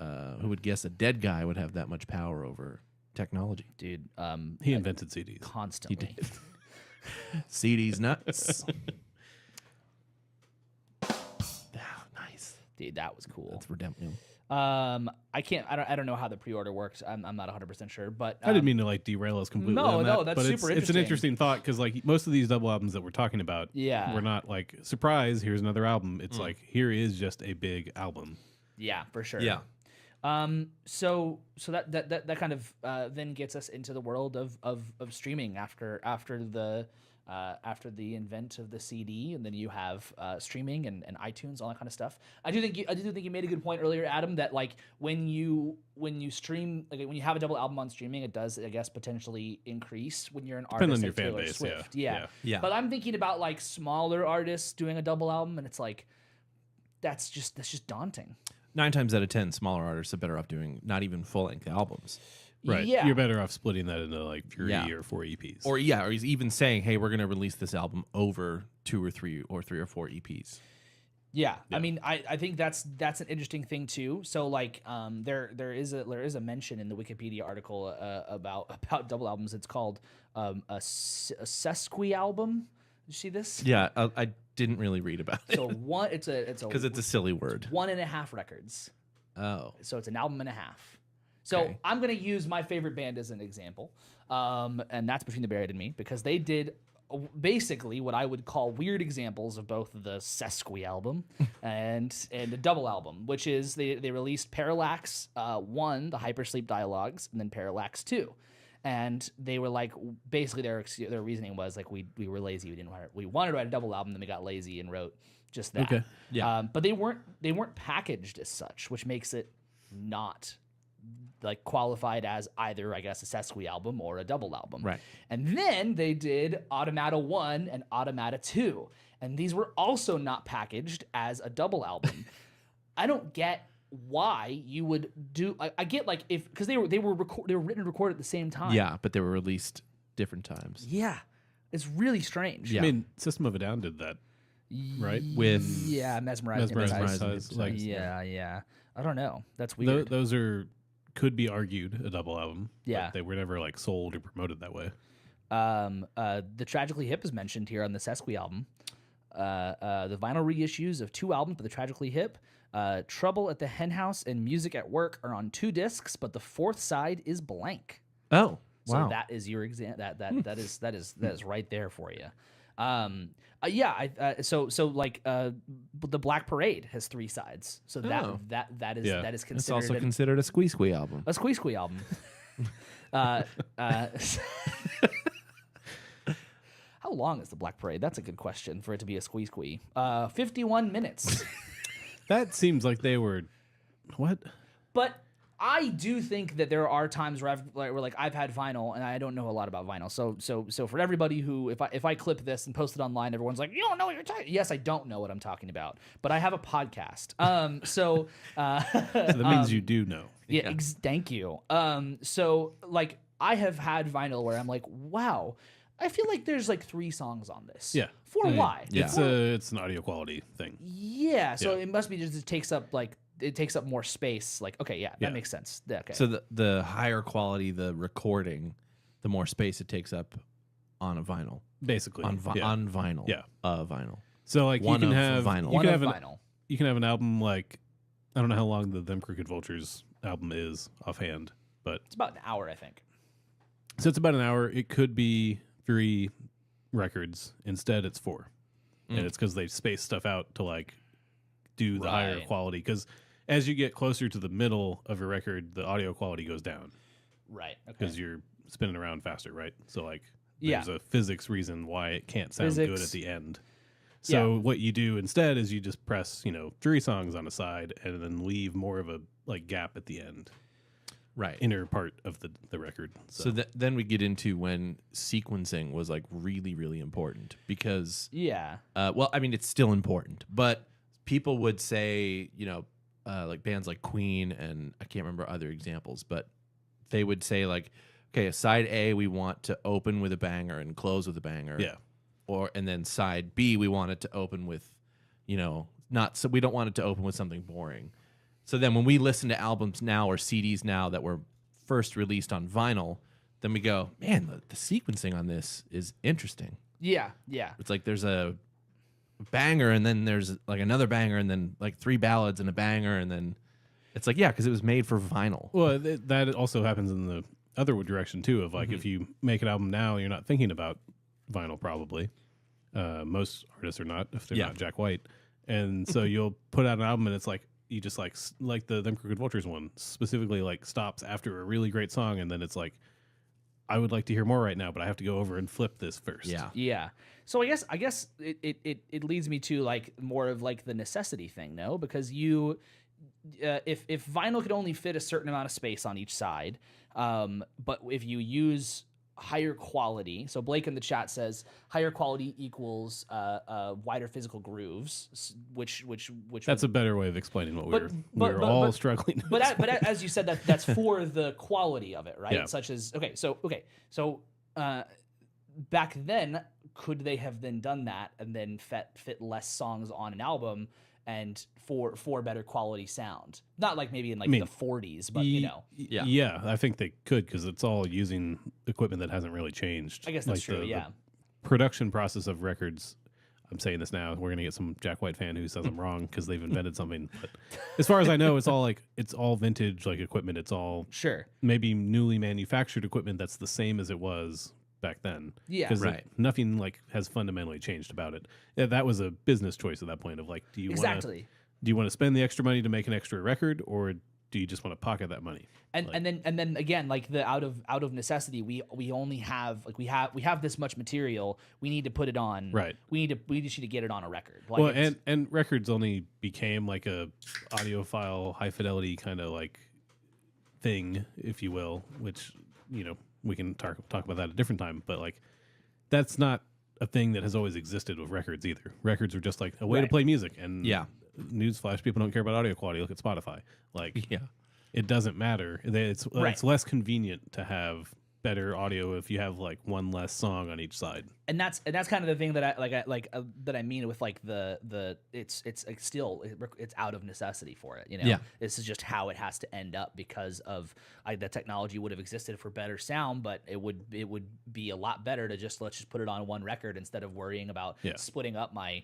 Who would guess a dead guy would have that much power over technology? Dude, he invented CDs. Constantly. He did. CDs nuts. Nice. Dude, that was cool. That's redemptive. I don't know how the pre-order works. I'm not 100% sure, but I didn't mean to like derail us completely. No, that's but super it's interesting. an interesting thought because like most of these double albums that we're talking about, we're not like surprise. Here's another album. It's like here is just a big album. Yeah, for sure. Yeah. So that kind of then gets us into the world of streaming after the invent of the CD, and then you have streaming and iTunes, all that kind of stuff. I do think you made a good point earlier, Adam, that like when you stream, like when you have a double album on streaming, it does, I guess, potentially increase when you're an artist on your like fan Taylor base, Swift. yeah. But I'm thinking about like smaller artists doing a double album, and it's like that's just daunting. 9 times out of 10, smaller artists are better off doing not even full-length albums. Right. Yeah. You're better off splitting that into like 3 or 4 EPs. Or he's even saying, hey, we're going to release this album over 2 or 3 or 3 or 4 EPs. Yeah. I mean, I think that's an interesting thing too. So like, there is a mention in the Wikipedia article about double albums. It's called a sesquialbum. Did you see this? Yeah, I didn't really read about it. So it's because it's a silly word. 1.5 records. Oh, so it's an album and a half. So okay. I'm gonna use my favorite band as an example, and that's Between the Buried and Me, because they did basically what I would call weird examples of both the sesquialbum and a double album, which is they released Parallax 1, the Hypersleep Dialogues, and then Parallax 2. And they were like, basically their reasoning was like we were lazy, we wanted to write a double album, then we got lazy and wrote just that. Okay. Yeah. But they weren't packaged as such, which makes it not like qualified as either, I guess, a sesquialbum or a double album. Right. And then they did Automata 1 and Automata 2, and these were also not packaged as a double album. I don't get why you would do. I get like because they were written and recorded at the same time. Yeah, but they were released different times. Yeah, it's really strange. Yeah. I mean, System of a Down did that, right? With Mesmerize. Like, yeah. I don't know. That's weird. Those could be argued a double album. Yeah, but they were never like sold or promoted that way. The Tragically Hip is mentioned here on the Sesqui album. The vinyl reissues of 2 albums by the Tragically Hip, Trouble at the Hen House and Music at Work, are on 2 discs, but the 4th side is blank. Oh, so wow. that is your that is right there for you. So like the Black Parade has 3 sides, so that is considered. It's also considered a squee album. A squee album. How long is the Black Parade? That's a good question for it to be a squee. 51 minutes. That seems like they were what? But I do think that there are times where I've had vinyl and I don't know a lot about vinyl. So for everybody who, if I clip this and post it online, everyone's like, you don't know what you're talking. Yes, I don't know what I'm talking about, but I have a podcast. So that means you do know. Yeah. Thank you. So like I have had vinyl where I'm like, wow, I feel like there's like 3 songs on this. Yeah. For why? Yeah. It's an audio quality thing. Yeah. So it must be just it takes up more space. Like, okay, that makes sense. Yeah, okay. So the higher quality the recording, the more space it takes up on a vinyl. Basically. On vinyl. Yeah. Vinyl. So like you can have vinyl. You can have an album like, I don't know how long the Them Crooked Vultures album is offhand, but it's about an hour, I think. So it's about an hour. It could be 3 records. Instead, it's 4. And it's because they space stuff out to like do the higher quality. Because as you get closer to the middle of a record, the audio quality goes down. Right. Because you're spinning around faster, right? So like there's a physics reason why it can't sound good at the end. So what you do instead is you just press, 3 songs on a side and then leave more of a like gap at the end. Right. Inner part of the record. So then we get into when sequencing was like really, really important because well, I mean, it's still important, but people would say, like bands like Queen and I can't remember other examples, but they would say like okay, side A we want to open with a banger and close with a banger. Yeah. And then side B we want it to open with, not so we don't want it to open with something boring. So then when we listen to albums now or CDs now that were first released on vinyl, then we go, man, the sequencing on this is interesting. Yeah. It's like there's a banger and then there's like another banger and then like 3 ballads and a banger and then it's like, yeah, because it was made for vinyl. Well, that also happens in the other direction too, of like if you make an album now, you're not thinking about vinyl probably. Most artists are not, if they're not Jack White. And so you'll put out an album and it's like, you just like the Them Crooked Vultures one specifically like stops after a really great song and then it's like, I would like to hear more right now, but I have to go over and flip this first. Yeah. So I guess it leads me to like more of like the necessity thing, no? Because if vinyl could only fit a certain amount of space on each side, but if you use higher quality, so Blake in the chat says higher quality equals wider physical grooves, which that's a better way of explaining what we're all struggling. But as you said, that's for the quality of it, right? Yeah. Such as so back then, could they have then done that and then fit less songs on an album and for better quality sound? Not like maybe in the 40s, but Yeah, I think they could because it's all using equipment that hasn't really changed. I guess that's true. The production process of records. I'm saying this now. We're gonna get some Jack White fan who says I'm wrong because they've invented something. But as far as I know, it's all vintage equipment. It's all maybe newly manufactured equipment that's the same as it was back then. Yeah, because nothing has fundamentally changed about it. Yeah, that was a business choice at that point of like, do you want to spend the extra money to make an extra record, or do you just want to pocket that money? And then again, like the out of necessity, we only have we have this much material. We need to put it on. Right. We just need to get it on a record. Like well, and records only became like a audiophile, high fidelity kind of like thing, if you will, which we can talk about that at a different time. But like, that's not a thing that has always existed with records either. Records are just like a way to play music. And newsflash, people don't care about audio quality. Look at Spotify. Like, it doesn't matter. It's less convenient to have better audio if you have like one less song on each side. And that's kind of the thing that I mean with like it's like still it's out of necessity for it. This is just how it has to end up because of the technology would have existed for better sound, but it would be a lot better to let's just put it on one record instead of worrying about splitting up my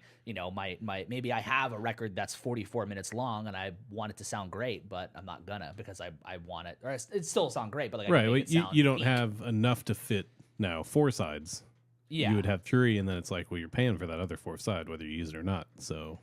maybe I have a record that's 44 minutes long and I want it to sound great, but I'm not gonna because I want it, or it still sound great, but like you don't have enough to fit now 4 sides. You would have 3, and then it's like, well, you're paying for that other 4th side whether you use it or not. So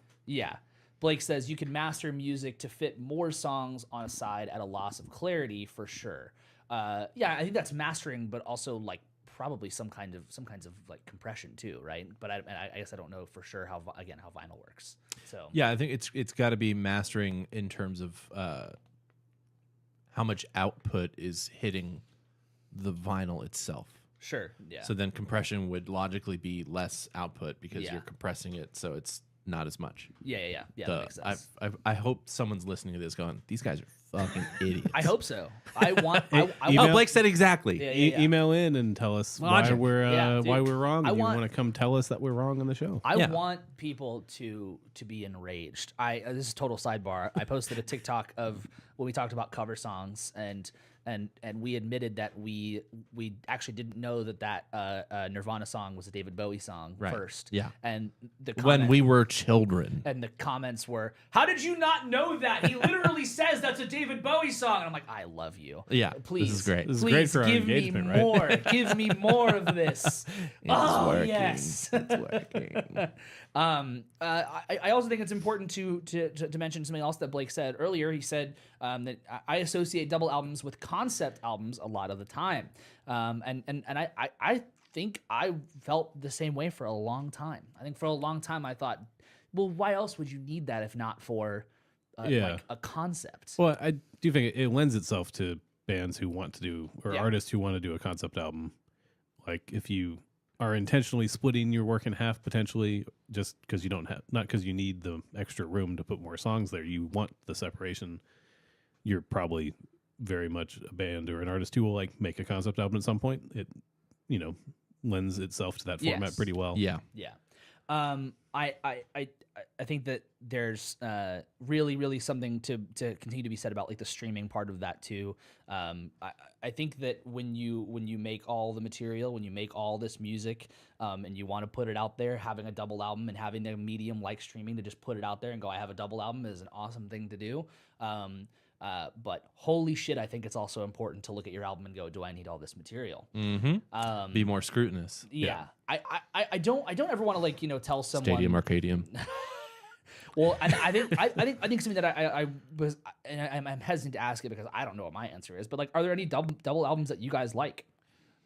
Blake says you can master music to fit more songs on a side at a loss of clarity for sure. I think that's mastering, but also like probably some kinds of like compression too, right? But I guess I don't know for sure how vinyl works. So I think it's got to be mastering in terms of how much output is hitting the vinyl itself. Sure. Yeah. So then compression would logically be less output because you're compressing it, so it's not as much. Yeah. That makes sense. I hope someone's listening to this going, these guys are fucking idiots. I hope so. I want. Blake said exactly. Email in and tell us why we're wrong. You want to come tell us that we're wrong on the show. I want people to be enraged. This is total sidebar. I posted a TikTok of when we talked about cover songs and we admitted that we actually didn't know that Nirvana song was a David Bowie song first. Yeah. And when we were children. And the comments were, how did you not know that? He literally says that's a David Bowie song. And I'm like, I love you. Yeah. Please. This is great. This is great for our engagement, right? More. Give me more of this. It's working. Yes. It's working. I also think it's important to mention something else that Blake said earlier. He said that I associate double albums with concept albums a lot of the time, and I think I felt the same way for a long time. I think for a long time I thought, well, why else would you need that if not for like a concept? Well, I do think it lends itself to bands who want to do or artists who want to do a concept album. Like if you are intentionally splitting your work in half potentially just because you don't have, not because you need the extra room to put more songs there, you want the separation, you're probably very much a band or an artist who will like make a concept album at some point. It, you know, lends itself to that format pretty well. Yeah. I think that there's really something to continue to be said about like the streaming part of that too. I think that when you make all the material, when you make all this music, and you want to put it out there, having a double album and having a medium like streaming to just put it out there and go, I have a double album, is an awesome thing to do. But holy shit, I think it's also important to look at your album and go, do I need all this material? Mm-hmm. Be more scrutinous. Yeah. I don't ever want to like, you know, tell someone Stadium Arcadium. Well, I think something that I was, and I'm hesitant to ask it because I don't know what my answer is, but like, are there any double albums that you guys like?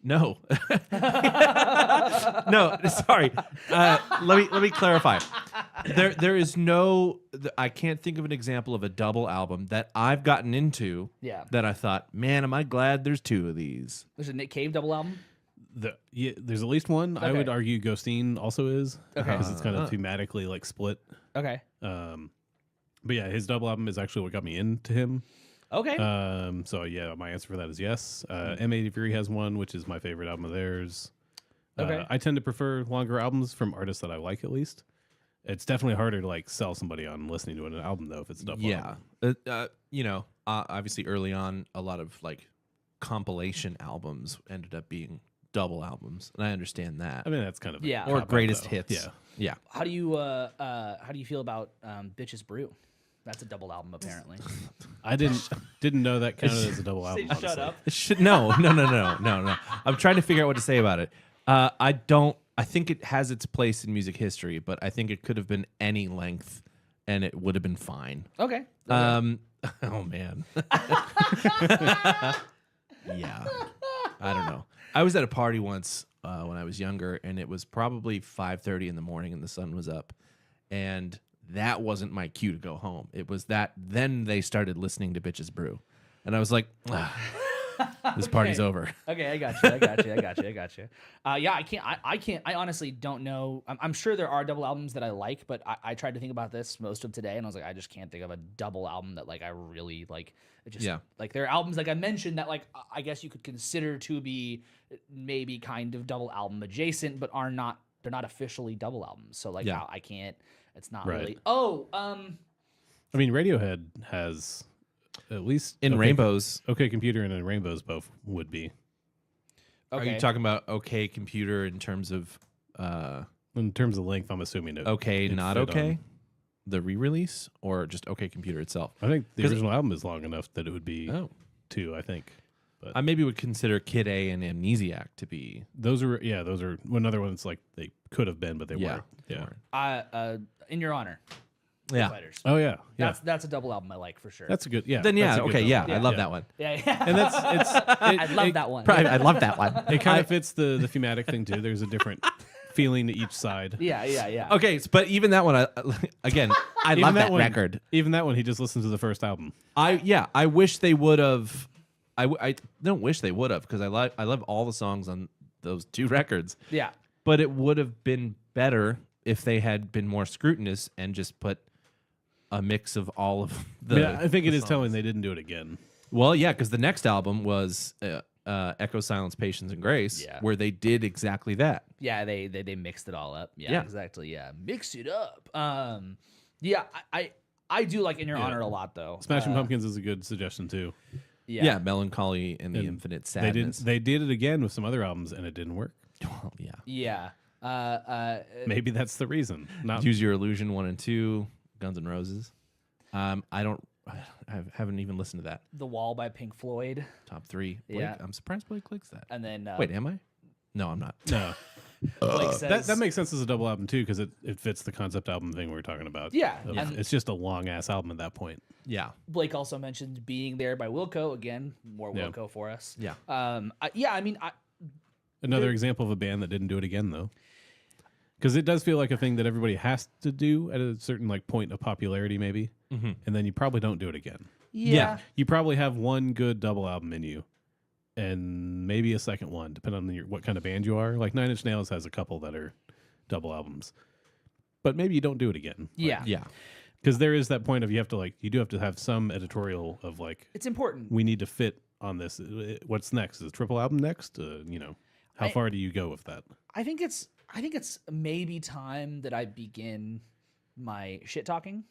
No. No, sorry. Let me clarify. There is no. I can't think of an example of a double album that I've gotten into. Yeah. That I thought, man, am I glad there's two of these. There's a Nick Cave double album. There's at least one. Okay. I would argue Ghosteen also is, because it's kind of thematically like split. Okay. But yeah, his double album is actually what got me into him. Okay. So yeah, my answer for that is yes. M83 has one, which is my favorite album of theirs. Okay. I tend to prefer longer albums from artists that I like at least. It's definitely harder to like sell somebody on listening to an album though if it's a double album. You know, obviously early on, a lot of like compilation albums ended up being double albums, and I understand that. I mean, that's kind of or greatest hits. Yeah. How do you feel about Bitches Brew? That's a double album, apparently. I didn't know that counted as a double album. Shut up. No. I'm trying to figure out what to say about it. I think it has its place in music history, but I think it could have been any length, and it would have been fine. Okay. Oh man. Yeah. I don't know. I was at a party once when I was younger, and it was probably 5:30 in the morning, and the sun was up, and that wasn't my cue to go home. It was that then they started listening to Bitches Brew, and I was like, this party's over. Okay, I got you. Yeah, I can't. I honestly don't know. I'm sure there are double albums that I like, but I tried to think about this most of today, and I was like, I just can't think of a double album that like I really like. It just like there are albums like I mentioned that like I guess you could consider to be maybe kind of double album adjacent, but they're not officially double albums. So like I can't. It's not really. I mean, Radiohead has. At least in Rainbows. OK Computer and in Rainbows both would be. Okay. Are you talking about OK Computer in terms of length? I'm assuming it. OK, not OK. The re-release or just OK Computer itself? I think the original album is long enough that it would be two. I think. But I maybe would consider Kid A and Amnesiac to be. Those are another one's like they could have been, but they weren't. Yeah. In Your Honor. Yeah. Fighters. Oh yeah. That's a double album I like for sure. That's a good. Yeah. Then I love that one. Yeah. And I love that one. I love that one. It kind of fits the thematic thing too. There's a different feeling to each side. Yeah. Okay, but even that one, I love that record. Even that one, he just listens to the first album. I wish they would have. I don't wish they would have because I love all the songs on those two records. Yeah. But it would have been better if they had been more scrutinous and just put a mix of all of the. Yeah, I think it is telling they didn't do it again. Well, yeah, because the next album was Echo, Silence, Patience, and Grace, where they did exactly that. Yeah, they mixed it all up. Yeah, exactly. Yeah, mix it up. Yeah, I do like In Your Honor a lot though. Smashing Pumpkins is a good suggestion too. Yeah, Melancholy and the Infinite Sadness. They did it again with some other albums and it didn't work. Well, yeah. Maybe that's the reason. Use Your Illusion 1 and 2, Guns N' Roses. I haven't even listened to that. The Wall by Pink Floyd. Top 3. Blake, I'm surprised Blake likes that. And then wait, am I? No, I'm not. No. Blake says, that makes sense as a double album too because it fits the concept album thing we were talking about. Yeah. It's just a long ass album at that point. Yeah. Blake also mentioned Being There by Wilco. Again, more Wilco for us. Yeah. I mean, another example of a band that didn't do it again though. Because it does feel like a thing that everybody has to do at a certain like point of popularity, maybe, and then you probably don't do it again. Yeah, you probably have one good double album in you, and maybe a second one, depending on what kind of band you are. Like 9 Inch Nails has a couple that are double albums, but maybe you don't do it again. Yeah. Because there is that point of you do have to have some editorial of like, it's important. We need to fit on this. What's next? Is a triple album next? How far do you go with that? I think it's maybe time that I begin my shit talking.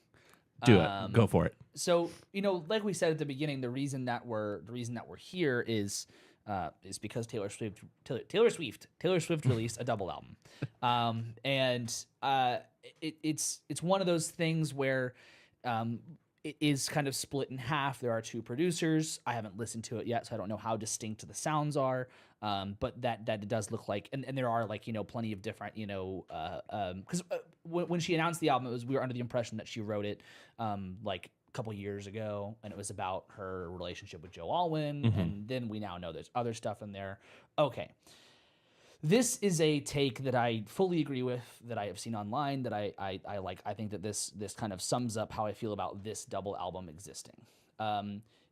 Do it. Go for it. So, like we said at the beginning, the reason that we're here is because Taylor Swift released a double album. It's one of those things where it is kind of split in half. There are two producers. I haven't listened to it yet, so I don't know how distinct the sounds are. But that it does look like, and there are like, plenty of different, because when she announced the album, we were under the impression that she wrote it like a couple years ago, and it was about her relationship with Joe Alwyn, and then we now know there's other stuff in there. Okay. This is a take that I fully agree with, that I have seen online, that I like. I think that this kind of sums up how I feel about this double album existing.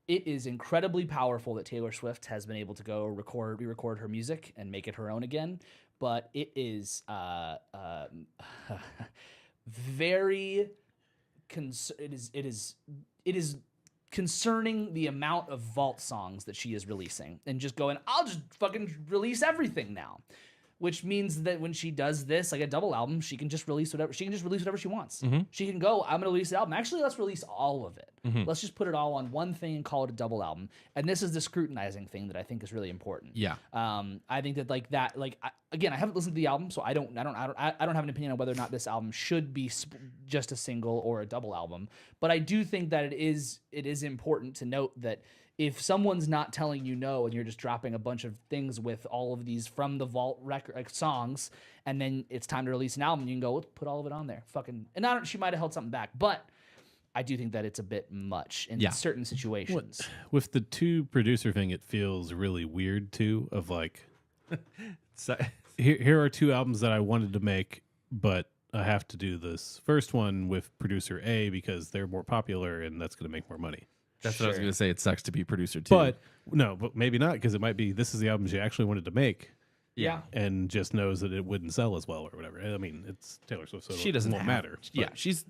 It is incredibly powerful that Taylor Swift has been able to go re-record her music and make it her own again, but it is very it is concerning the amount of vault songs that she is releasing and just going, I'll just fucking release everything now. Which means that when she does this, like a double album, she can just release whatever she wants. Mm-hmm. She can go, I'm going to release the album. Actually, let's release all of it. Mm-hmm. Let's just put it all on one thing and call it a double album. And this is the scrutinizing thing that I think is really important. Yeah. I think that I haven't listened to the album, so I don't have an opinion on whether or not this album should be just a single or a double album. But I do think that it is important to note that if someone's not telling you no and you're just dropping a bunch of things with all of these from the vault record songs, and then it's time to release an album, you can go, let's put all of it on there. She might have held something back, but I do think that it's a bit much in certain situations. With the two producer thing, it feels really weird too. Of like, here are two albums that I wanted to make, but I have to do this first one with producer A because they're more popular and that's going to make more money. That's what I was going to say. It sucks to be producer too. But maybe not, because it might be this is the album she actually wanted to make. Yeah. And just knows that it wouldn't sell as well or whatever. I mean, it's Taylor Swift, so it won't matter. Yeah, she's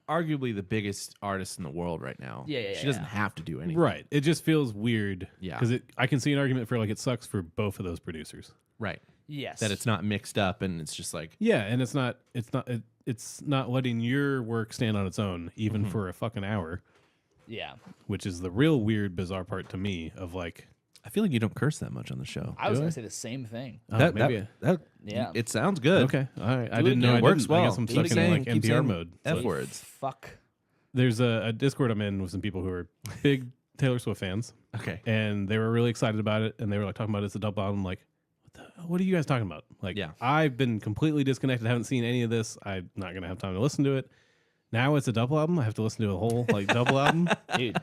arguably the biggest artist in the world right now. Yeah. She doesn't have to do anything. Right. It just feels weird. Yeah. Because I can see an argument for like it sucks for both of those producers. Right. Yes. That it's not mixed up and it's just like and it's not letting your work stand on its own even for a fucking hour. Yeah. Which is the real weird, bizarre part to me of like, I feel like you don't curse that much on the show. I was going to say the same thing. Yeah. It sounds good. Okay. All right. I didn't know it works well. I guess I'm stuck in like NPR mode. F words. Fuck. There's a Discord I'm in with some people who are big Taylor Swift fans. Okay. And they were really excited about it. And they were like talking about it's a double album. Like, what are you guys talking about? Like, I've been completely disconnected. Haven't seen any of this. I'm not going to have time to listen to it. Now it's a double album. I have to listen to a whole double album, dude.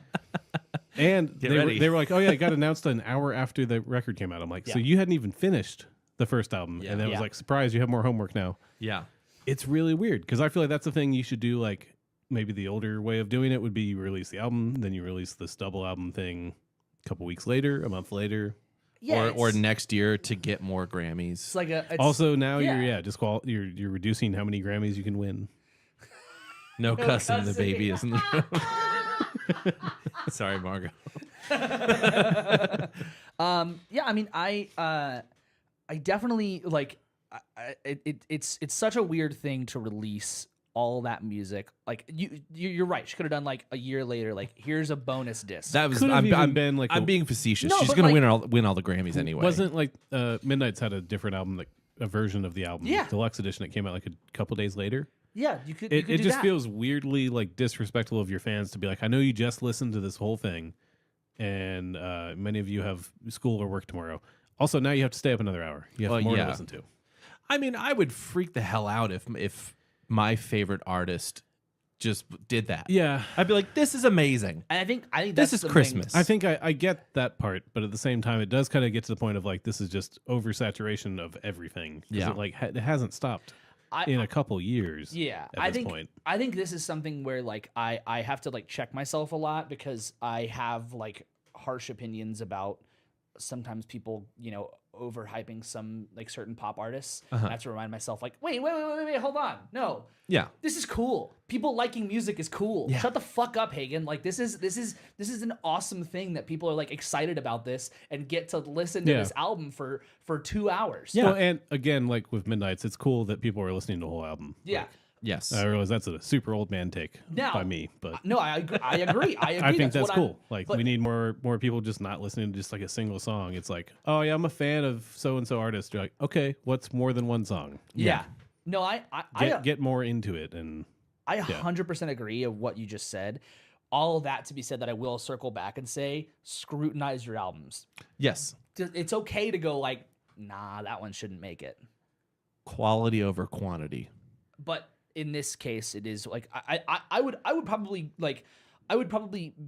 And they were like, "Oh yeah, it got announced an hour after the record came out." I'm like, "So you hadn't even finished the first album?" And then it was like, "Surprise, you have more homework now." Yeah, it's really weird because I feel like that's the thing you should do. Like maybe the older way of doing it would be you release the album, then you release this double album thing a couple weeks later, a month later. Yeah, or next year to get more Grammys. It's like also now you're reducing how many Grammys you can win. No cussing, the baby isn't the Sorry, Margo. I mean, I definitely like. It's such a weird thing to release all that music. Like you're right. She could have done like a year later. Like here's a bonus disc. That was I'm being facetious. She's gonna win all the Grammys anyway. Wasn't like Midnight's had a different album, like a version of the album, deluxe edition. It came out like a couple days later. Yeah, you could. It just feels weirdly like disrespectful of your fans to be like, I know you just listened to this whole thing, and many of you have school or work tomorrow. Also, now you have to stay up another hour. You have more to listen to. I mean, I would freak the hell out if my favorite artist just did that. Yeah, I'd be like, this is amazing. And I think this is Christmas. I think I get that part, but at the same time, it does kind of get to the point of like this is just oversaturation of everything. Yeah, it hasn't stopped. In a couple years. Yeah. I think this is something where like I have to like check myself a lot because I have like harsh opinions about sometimes people, overhyping some like certain pop artists. I have to remind myself like, wait, hold on. No. Yeah. This is cool. People liking music is cool. Yeah. Shut the fuck up, Hagen. Like this is an awesome thing that people are like excited about this and get to listen to this album for 2 hours. Yeah. Well, and again, like with Midnights, it's cool that people are listening to the whole album. Yeah. Like, yes. I realize that's a super old man take by me, but no, I agree. I think that's cool. Like we need more people just not listening to just like a single song. It's like, oh yeah, I'm a fan of so and so artist. You're like, okay, what's more than one song? Yeah. No, I get more into it, and I 100% agree of what you just said. All that to be said, that I will circle back and say, scrutinize your albums. Yes, it's okay to go like, nah, that one shouldn't make it. Quality over quantity. But in this case, it is like I would probably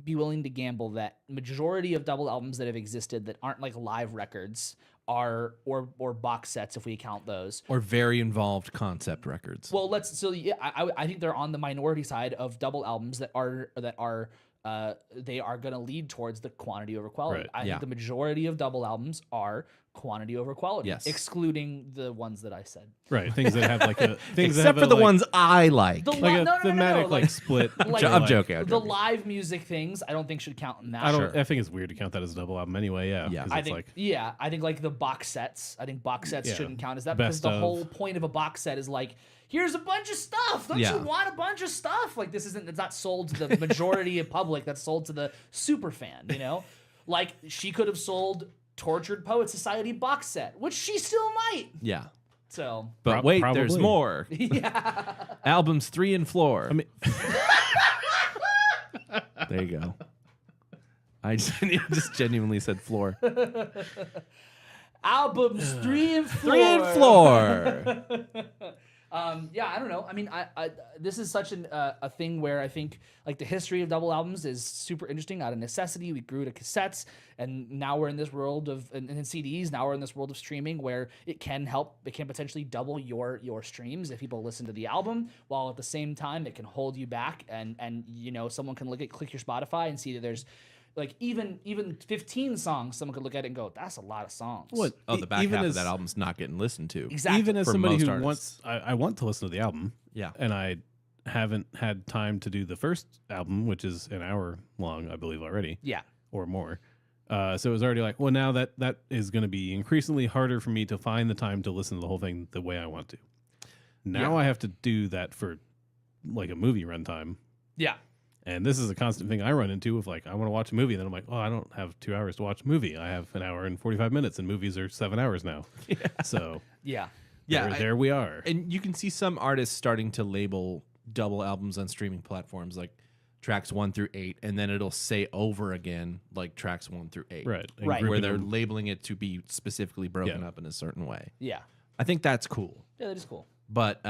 be willing to gamble that majority of double albums that have existed that aren't like live records are or box sets, if we count those, or very involved concept records. Well, I think they're on the minority side of double albums that are they are going to lead towards the quantity over quality. Right. I think the majority of double albums are quantity over quality, excluding the ones that I said. Right, things that have like a things except that for the like, ones I like, like a thematic like split. I'm joking. The live music things, I don't think should count in that. I think it's weird to count that as a double album anyway. Yeah, I think like the box sets. I think box sets shouldn't count as that because the whole point of a box set is like, here's a bunch of stuff. Don't you want a bunch of stuff? Like it's not sold to the majority of public. That's sold to the super fan. Like she could have sold Tortured Poet Society box set, which she still might. Yeah. So, but wait, probably. There's more. Yeah. Albums 3 and Fore. I mean, there you go. I just genuinely said floor. Albums 3 and Fore. 3 and Fore. I don't know. I mean, this is such a thing where I think like the history of double albums is super interesting. Out of necessity, we grew to cassettes, and now we're in this world of and CDs. Now we're in this world of streaming where it can potentially double your streams if people listen to the album, while at the same time it can hold you back, and someone can click your Spotify and see that there's like even 15 songs, someone could look at it and go, that's a lot of songs. What? Oh, the back half of that album's not getting listened to. Exactly. Even as somebody who wants, I want to listen to the album. Yeah. And I haven't had time to do the first album, which is an hour long, I believe already. Yeah. Or more. So it was already like, well, now that is going to be increasingly harder for me to find the time to listen to the whole thing the way I want to. Now I have to do that for like a movie runtime. Yeah. And this is a constant thing I run into of like, I want to watch a movie. And then I'm like, oh, I don't have 2 hours to watch a movie. I have an hour and 45 minutes, and movies are 7 hours now. Yeah. So there we are. And you can see some artists starting to label double albums on streaming platforms like tracks 1 through 8, and then it'll say over again like tracks 1 through 8. Right. Where they're labeling it to be specifically broken up in a certain way. Yeah. I think that's cool. Yeah, that is cool. But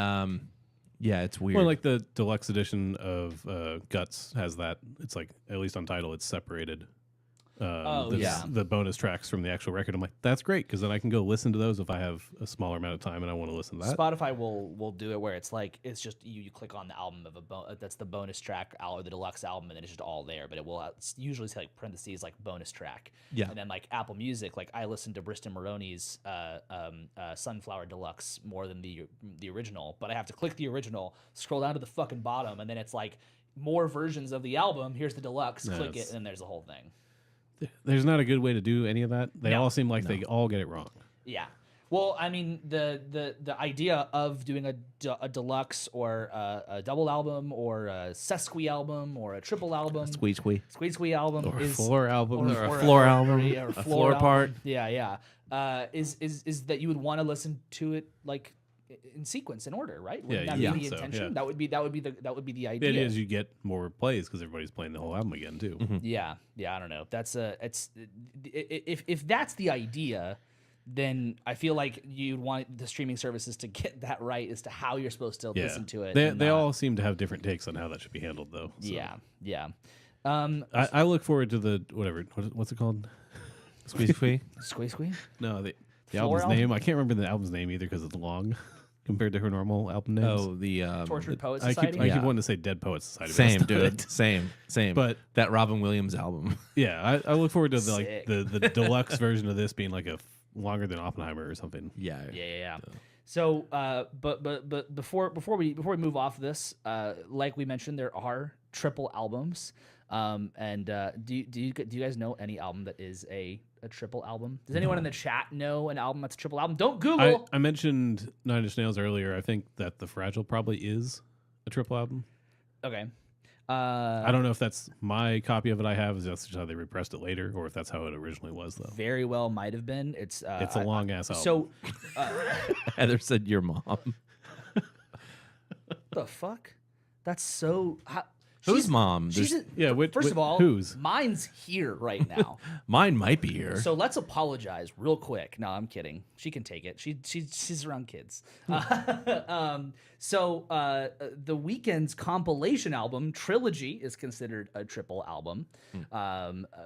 yeah, it's weird. Well, like the deluxe edition of Guts has that. It's like, at least on Tidal, it's separated. The bonus tracks from the actual record. I'm like, that's great, because then I can go listen to those if I have a smaller amount of time and I want to listen to that. Spotify will do it where it's like, it's just you click on the album of that's the bonus track or the deluxe album, and then it's just all there. But it will usually say like parentheses like bonus track. Yeah. And then like Apple Music, like I listened to Briston Maroney's Sunflower Deluxe more than the original, but I have to click the original, scroll down to the fucking bottom, and then it's like more versions of the album. Here's the deluxe. Click it, and then there's the whole thing. There's not a good way to do any of that. They all seem like they all get it wrong. Yeah. Well, I mean, the idea of doing a deluxe or a double album or a sesquialbum or a triple album, squee album, or a floor album, or a floor album, or a floor part. Yeah. Is that you would want to listen to it like in sequence, in order, right? Wouldn't that be the intention? Yeah. That would be the idea. The idea is you get more plays because everybody's playing the whole album again too. Mm-hmm. Yeah. I don't know. If that's the idea, then I feel like you'd want the streaming services to get that right as to how you're supposed to listen to it. They all seem to have different takes on how that should be handled, though. So. Yeah. I look forward to the what's it called? Squee? No, the album's name. I can't remember the album's name either because it's long. compared to her normal album names. Oh, the Tortured Poets I Society. keep wanting to say Dead Poets Society. Same, dude. Same. But that Robin Williams album. Yeah, I look forward to the deluxe version of this being like a longer than Oppenheimer or something. Yeah. So, but before we move off of this, like we mentioned, there are triple albums. And do you guys know any album that is a triple album? Does anyone in the chat know an album that's a triple album? Don't Google. I mentioned Nine Inch Nails earlier. I think that The Fragile probably is a triple album. Okay. I don't know if that's my copy of it I have, is that's just how they repressed it later, or if that's how it originally was, though. Very well might have been. It's a long-ass album. So, Heather said your mom. the fuck? That's so... Whose mom? First of all, whose? Mine's here right now. Mine might be here. So let's apologize real quick. No, I'm kidding. She can take it. She's around kids. So the Weeknd's compilation album Trilogy is considered a triple album,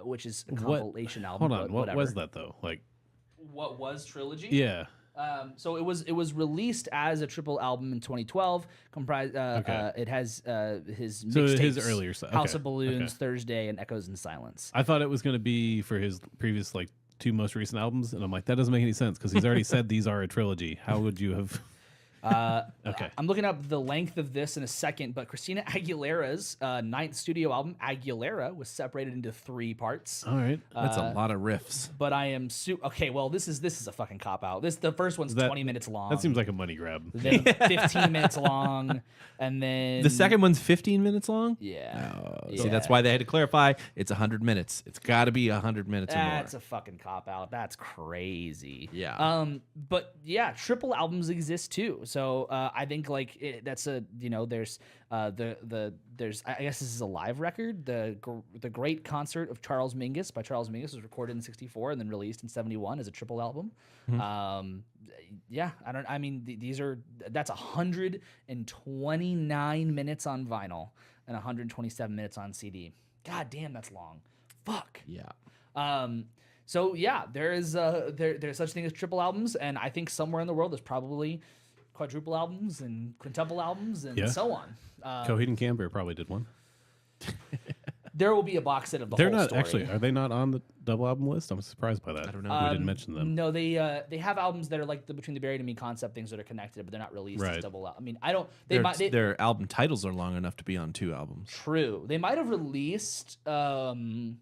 which is a compilation album. Hold on, what was that though? Like, what was Trilogy? Yeah. So it was released as a triple album in 2012. Comprised, it has his mixtapes, his earlier stuff, House of Balloons, Thursday, and Echoes in Silence. I thought it was going to be for his previous like 2 most recent albums, and I'm like, that doesn't make any sense because he's already said these are a trilogy. How would you have? Okay. I'm looking up the length of this in a second, but Christina Aguilera's 9th studio album, Aguilera, was separated into 3 parts. All right. That's a lot of riffs. But I am okay. Well, this is a fucking cop out. The first one's 20 minutes long. That seems like a money grab. Then 15 minutes long, and then the second one's 15 minutes long. Yeah. See, that's why they had to clarify. It's 100 minutes. It's got to be 100 minutes or more. That's a fucking cop out. That's crazy. Yeah. But yeah, triple albums exist too. So I think like that's a there's there's I guess this is a live record. The Great Concert of Charles Mingus by Charles Mingus was recorded in '64 and then released in '71 as a triple album. That's 129 minutes on vinyl and 127 minutes on CD. God damn, that's long. Fuck. Yeah. So yeah, there's such thing as triple albums, and I think somewhere in the world there's probably quadruple albums and quintuple albums and so on. Coheed and Cambria probably did one. There will be a box set of the They're whole not story. actually. Are they not on the double album list? I'm surprised by that. I don't know. We didn't mention them. No, they have albums that are like between the Buried and Me concept things that are connected, but they're not released as double. I mean, I don't. Their album titles are long enough to be on 2 albums. True. They might have released. What's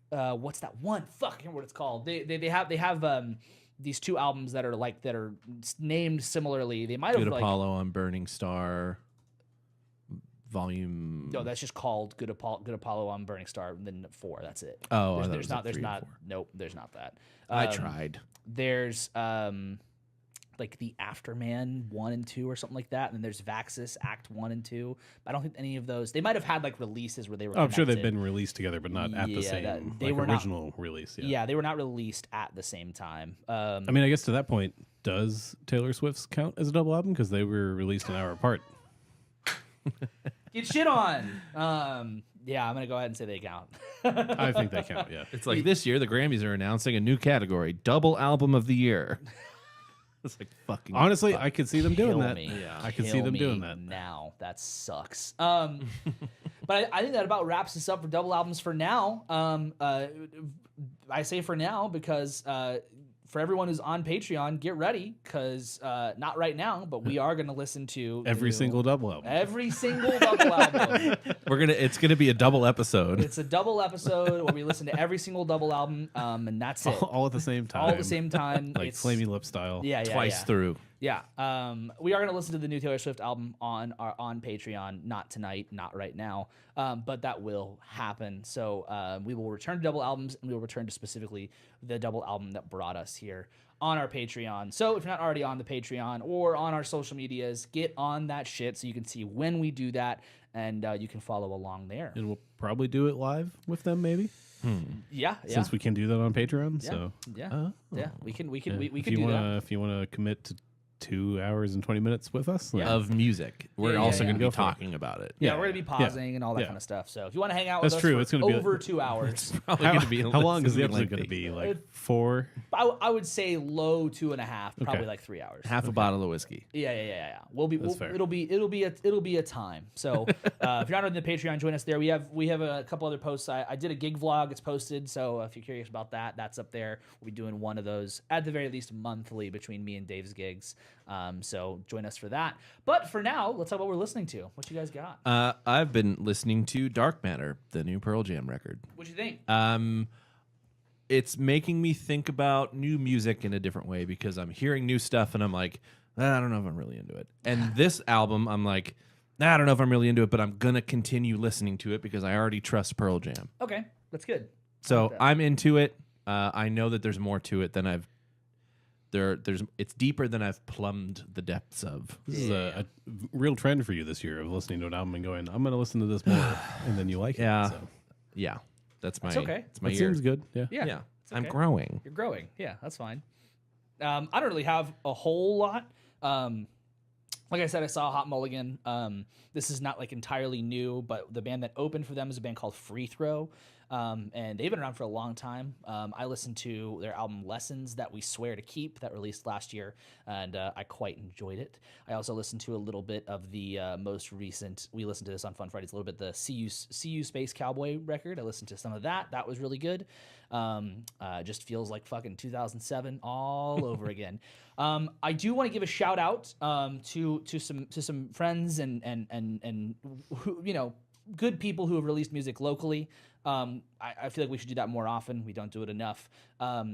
that one? Fuck, I can't remember what it's called. They have these 2 albums that are named similarly. They might have Good Apollo on Burning Star. Volume. No, that's just called Good Apollo on Burning Star, and then 4. That's it. Oh, there's not. Nope, there's not that. I tried. There's like the Afterman 1 and 2 or something like that, and then there's Vaxis Act 1 and 2. I don't think any of those. They might have had like releases where they were. I'm sure they've been released together, but not at the same original release. Yeah, they were not released at the same time. I mean, I guess to that point, does Taylor Swift's count as a double album because they were released an hour apart? Get shit on. Yeah, I'm gonna go ahead and say they count. I think they count. Yeah, it's like this year the Grammys are announcing a new category: double album of the year. It's like fucking. Honestly, I could see them doing that. Yeah, I could see them doing that now. That sucks. But I think that about wraps us up for double albums for now. I say for now because for everyone who's on Patreon, get ready because not right now, but we are going to listen to every single double album. Every single double album. It's gonna be a double episode. It's a double episode where we listen to every single double album, and that's it. All at the same time. All at the same time. Like Flamey Lip style. Yeah, twice through. Yeah. We are going to listen to the new Taylor Swift album on Patreon. Not tonight, not right now, but that will happen. So we will return to double albums, and we will return to specifically the double album that brought us here on our Patreon. So if you're not already on the Patreon or on our social medias, get on that shit so you can see when we do that, and you can follow along there. And we'll probably do it live with them, maybe. Yeah. Since we can do that on Patreon, we can do that. If you want to commit to 2 hours and 20 minutes with us of music. We're also going to be talking about it. Yeah, we're going to be pausing and all that kind of stuff. So if you want to hang out with us, it's going to be over 2 hours. It's probably going to be. How long is the episode going to be? Like 4? I would say low 2.5, probably like 3 hours. Half a bottle of whiskey. Yeah. It'll be a time. So if you're not on the Patreon, join us there. We have a couple other posts. I did a gig vlog. It's posted. So if you're curious about that, that's up there. We'll be doing one of those at the very least monthly between me and Dave's gigs. So join us for that. But for now, let's talk about what we're listening to. What you guys got? I've been listening to Dark Matter, the new Pearl Jam record. What you think? It's making me think about new music in a different way because I'm hearing new stuff and I'm like, I don't know if I'm really into it. And this album, I'm like, I don't know if I'm really into it, but I'm going to continue listening to it because I already trust Pearl Jam. Okay, that's good. So I'm into it. I know that there's more to it than it's deeper than I've plumbed the depths of. This is a real trend for you this year of listening to an album and going, I'm going to listen to this more, and then you like it. So. Yeah. That's okay. It's my that year. Seems good. Yeah. Okay. I'm growing. You're growing. Yeah, that's fine. I don't really have a whole lot. Like I said, I saw Hot Mulligan. This is not like entirely new, but the band that opened for them is a band called Free Throw. And they've been around for a long time. I listened to their album Lessons That We Swear to Keep that released last year, and I quite enjoyed it. I also listened to a little bit of the most recent, we listened to this on Fun Fridays, a little bit, the SeeYouSpaceCowboy record. I listened to some of that. That was really good. Just feels like fucking 2007 all over again. I do want to give a shout out to some friends and who, you know, good people who have released music locally. I feel like we should do that more often. We don't do it enough. A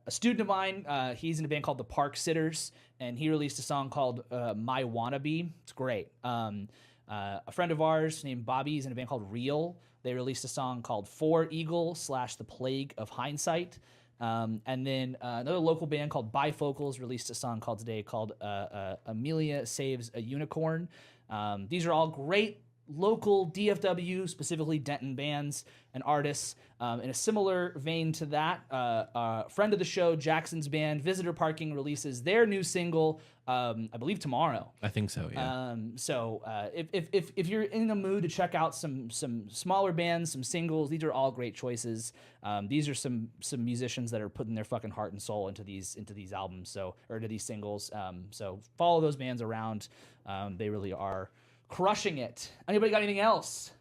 student of mine, he's in a band called the Park Sitters, and he released a song called My Wannabe. It's great. A friend of ours named Bobby is in a band called Real. They released a song called Fore / The Plague of Hindsight. And then another local band called Bifocals released a song called Amelia Saves a Unicorn. These are all great local DFW, specifically Denton bands and artists. In a similar vein to that, friend of the show, Jackson's band, Visitor Parking, releases their new single, I believe tomorrow. I think so, yeah. If you're in the mood to check out some smaller bands, some singles, these are all great choices. These are some musicians that are putting their fucking heart and soul into these albums, or into these singles. So follow those bands around. They really are crushing it. Anybody got anything else?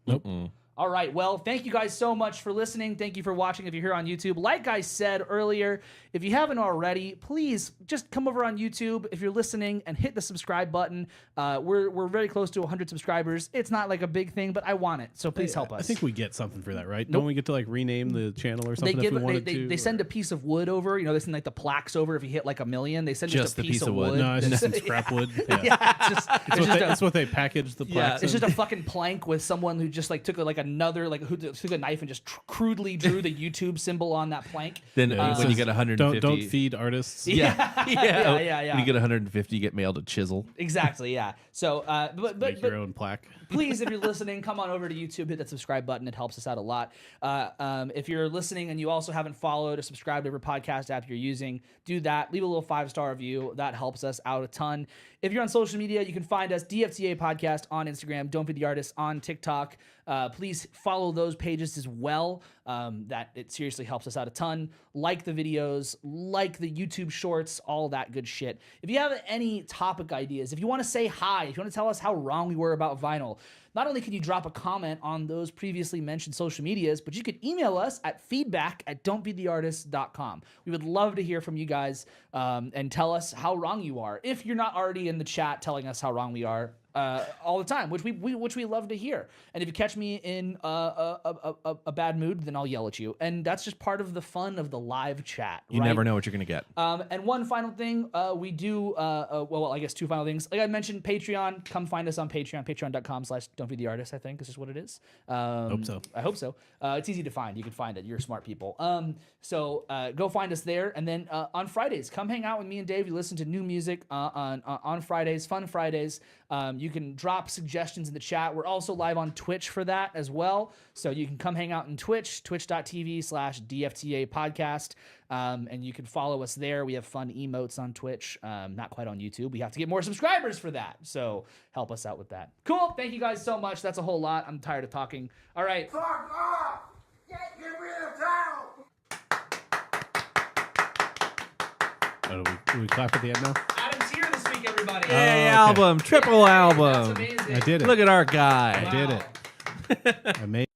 Nope. All right. Well, thank you guys so much for listening. Thank you for watching if you're here on YouTube. Like I said earlier, if you haven't already, please just come over on YouTube if you're listening and hit the subscribe button. We're very close to 100 subscribers. It's not like a big thing, but I want it. So please help us. I think we get something for that, right? Nope. Don't we get to like rename the channel or something if we wanted to? They send a piece of wood over. You know, they send like the plaques over if you hit like 1 million. They send just a piece of wood. No, it's just some scrap wood. That's what they package the plaques. It's just a fucking plank with someone who just like took who took a knife and just crudely drew the YouTube symbol on that plank. Then when you get 150, don't feed artists. Yeah. When you get 150, you get mailed a chisel. Exactly. Yeah. So, but make your own plaque. Please, if you're listening, come on over to YouTube, hit that subscribe button. It helps us out a lot. If you're listening and you also haven't followed or subscribed to every podcast app you're using, do that. Leave a little 5-star review. That helps us out a ton. If you're on social media, you can find us DFTA Podcast on Instagram, Don't Feed the Artist on TikTok. Please follow those pages as well. That it seriously helps us out a ton. Like the videos, like the YouTube shorts, all that good shit. If you have any topic ideas, if you want to say hi, if you want to tell us how wrong we were about vinyl, not only can you drop a comment on those previously mentioned social medias, but you could email us at feedback@don'tbetheartist.com. We would love to hear from you guys and tell us how wrong you are. If you're not already in the chat telling us how wrong we are all the time, which we love to hear. And if you catch me in a bad mood, then I'll yell at you. And that's just part of the fun of the live chat. You never know what you're going to get. And one final thing, we do, I guess 2 final things. Like I mentioned, Patreon. Come find us on Patreon, patreon.com/don'tfeedtheartist, I think is just what it is. Hope so. I hope so. It's easy to find. You can find it. You're smart people. So go find us there. And then on Fridays, come hang out with me and Dave. You listen to new music on Fridays, fun Fridays. You You can drop suggestions in the chat. We're also live on Twitch for that as well. So you can come hang out in Twitch, twitch.tv/DFTA podcast. And you can follow us there. We have fun emotes on Twitch. Not quite on YouTube. We have to get more subscribers for that. So help us out with that. Cool. Thank you guys so much. That's a whole lot. I'm tired of talking. All right. Fuck off! Get rid of town! Do we clap at the end now? Adam's here this week, everybody. Hey, album, triple album. That's amazing. I did it. Look at our guy. I did it. I made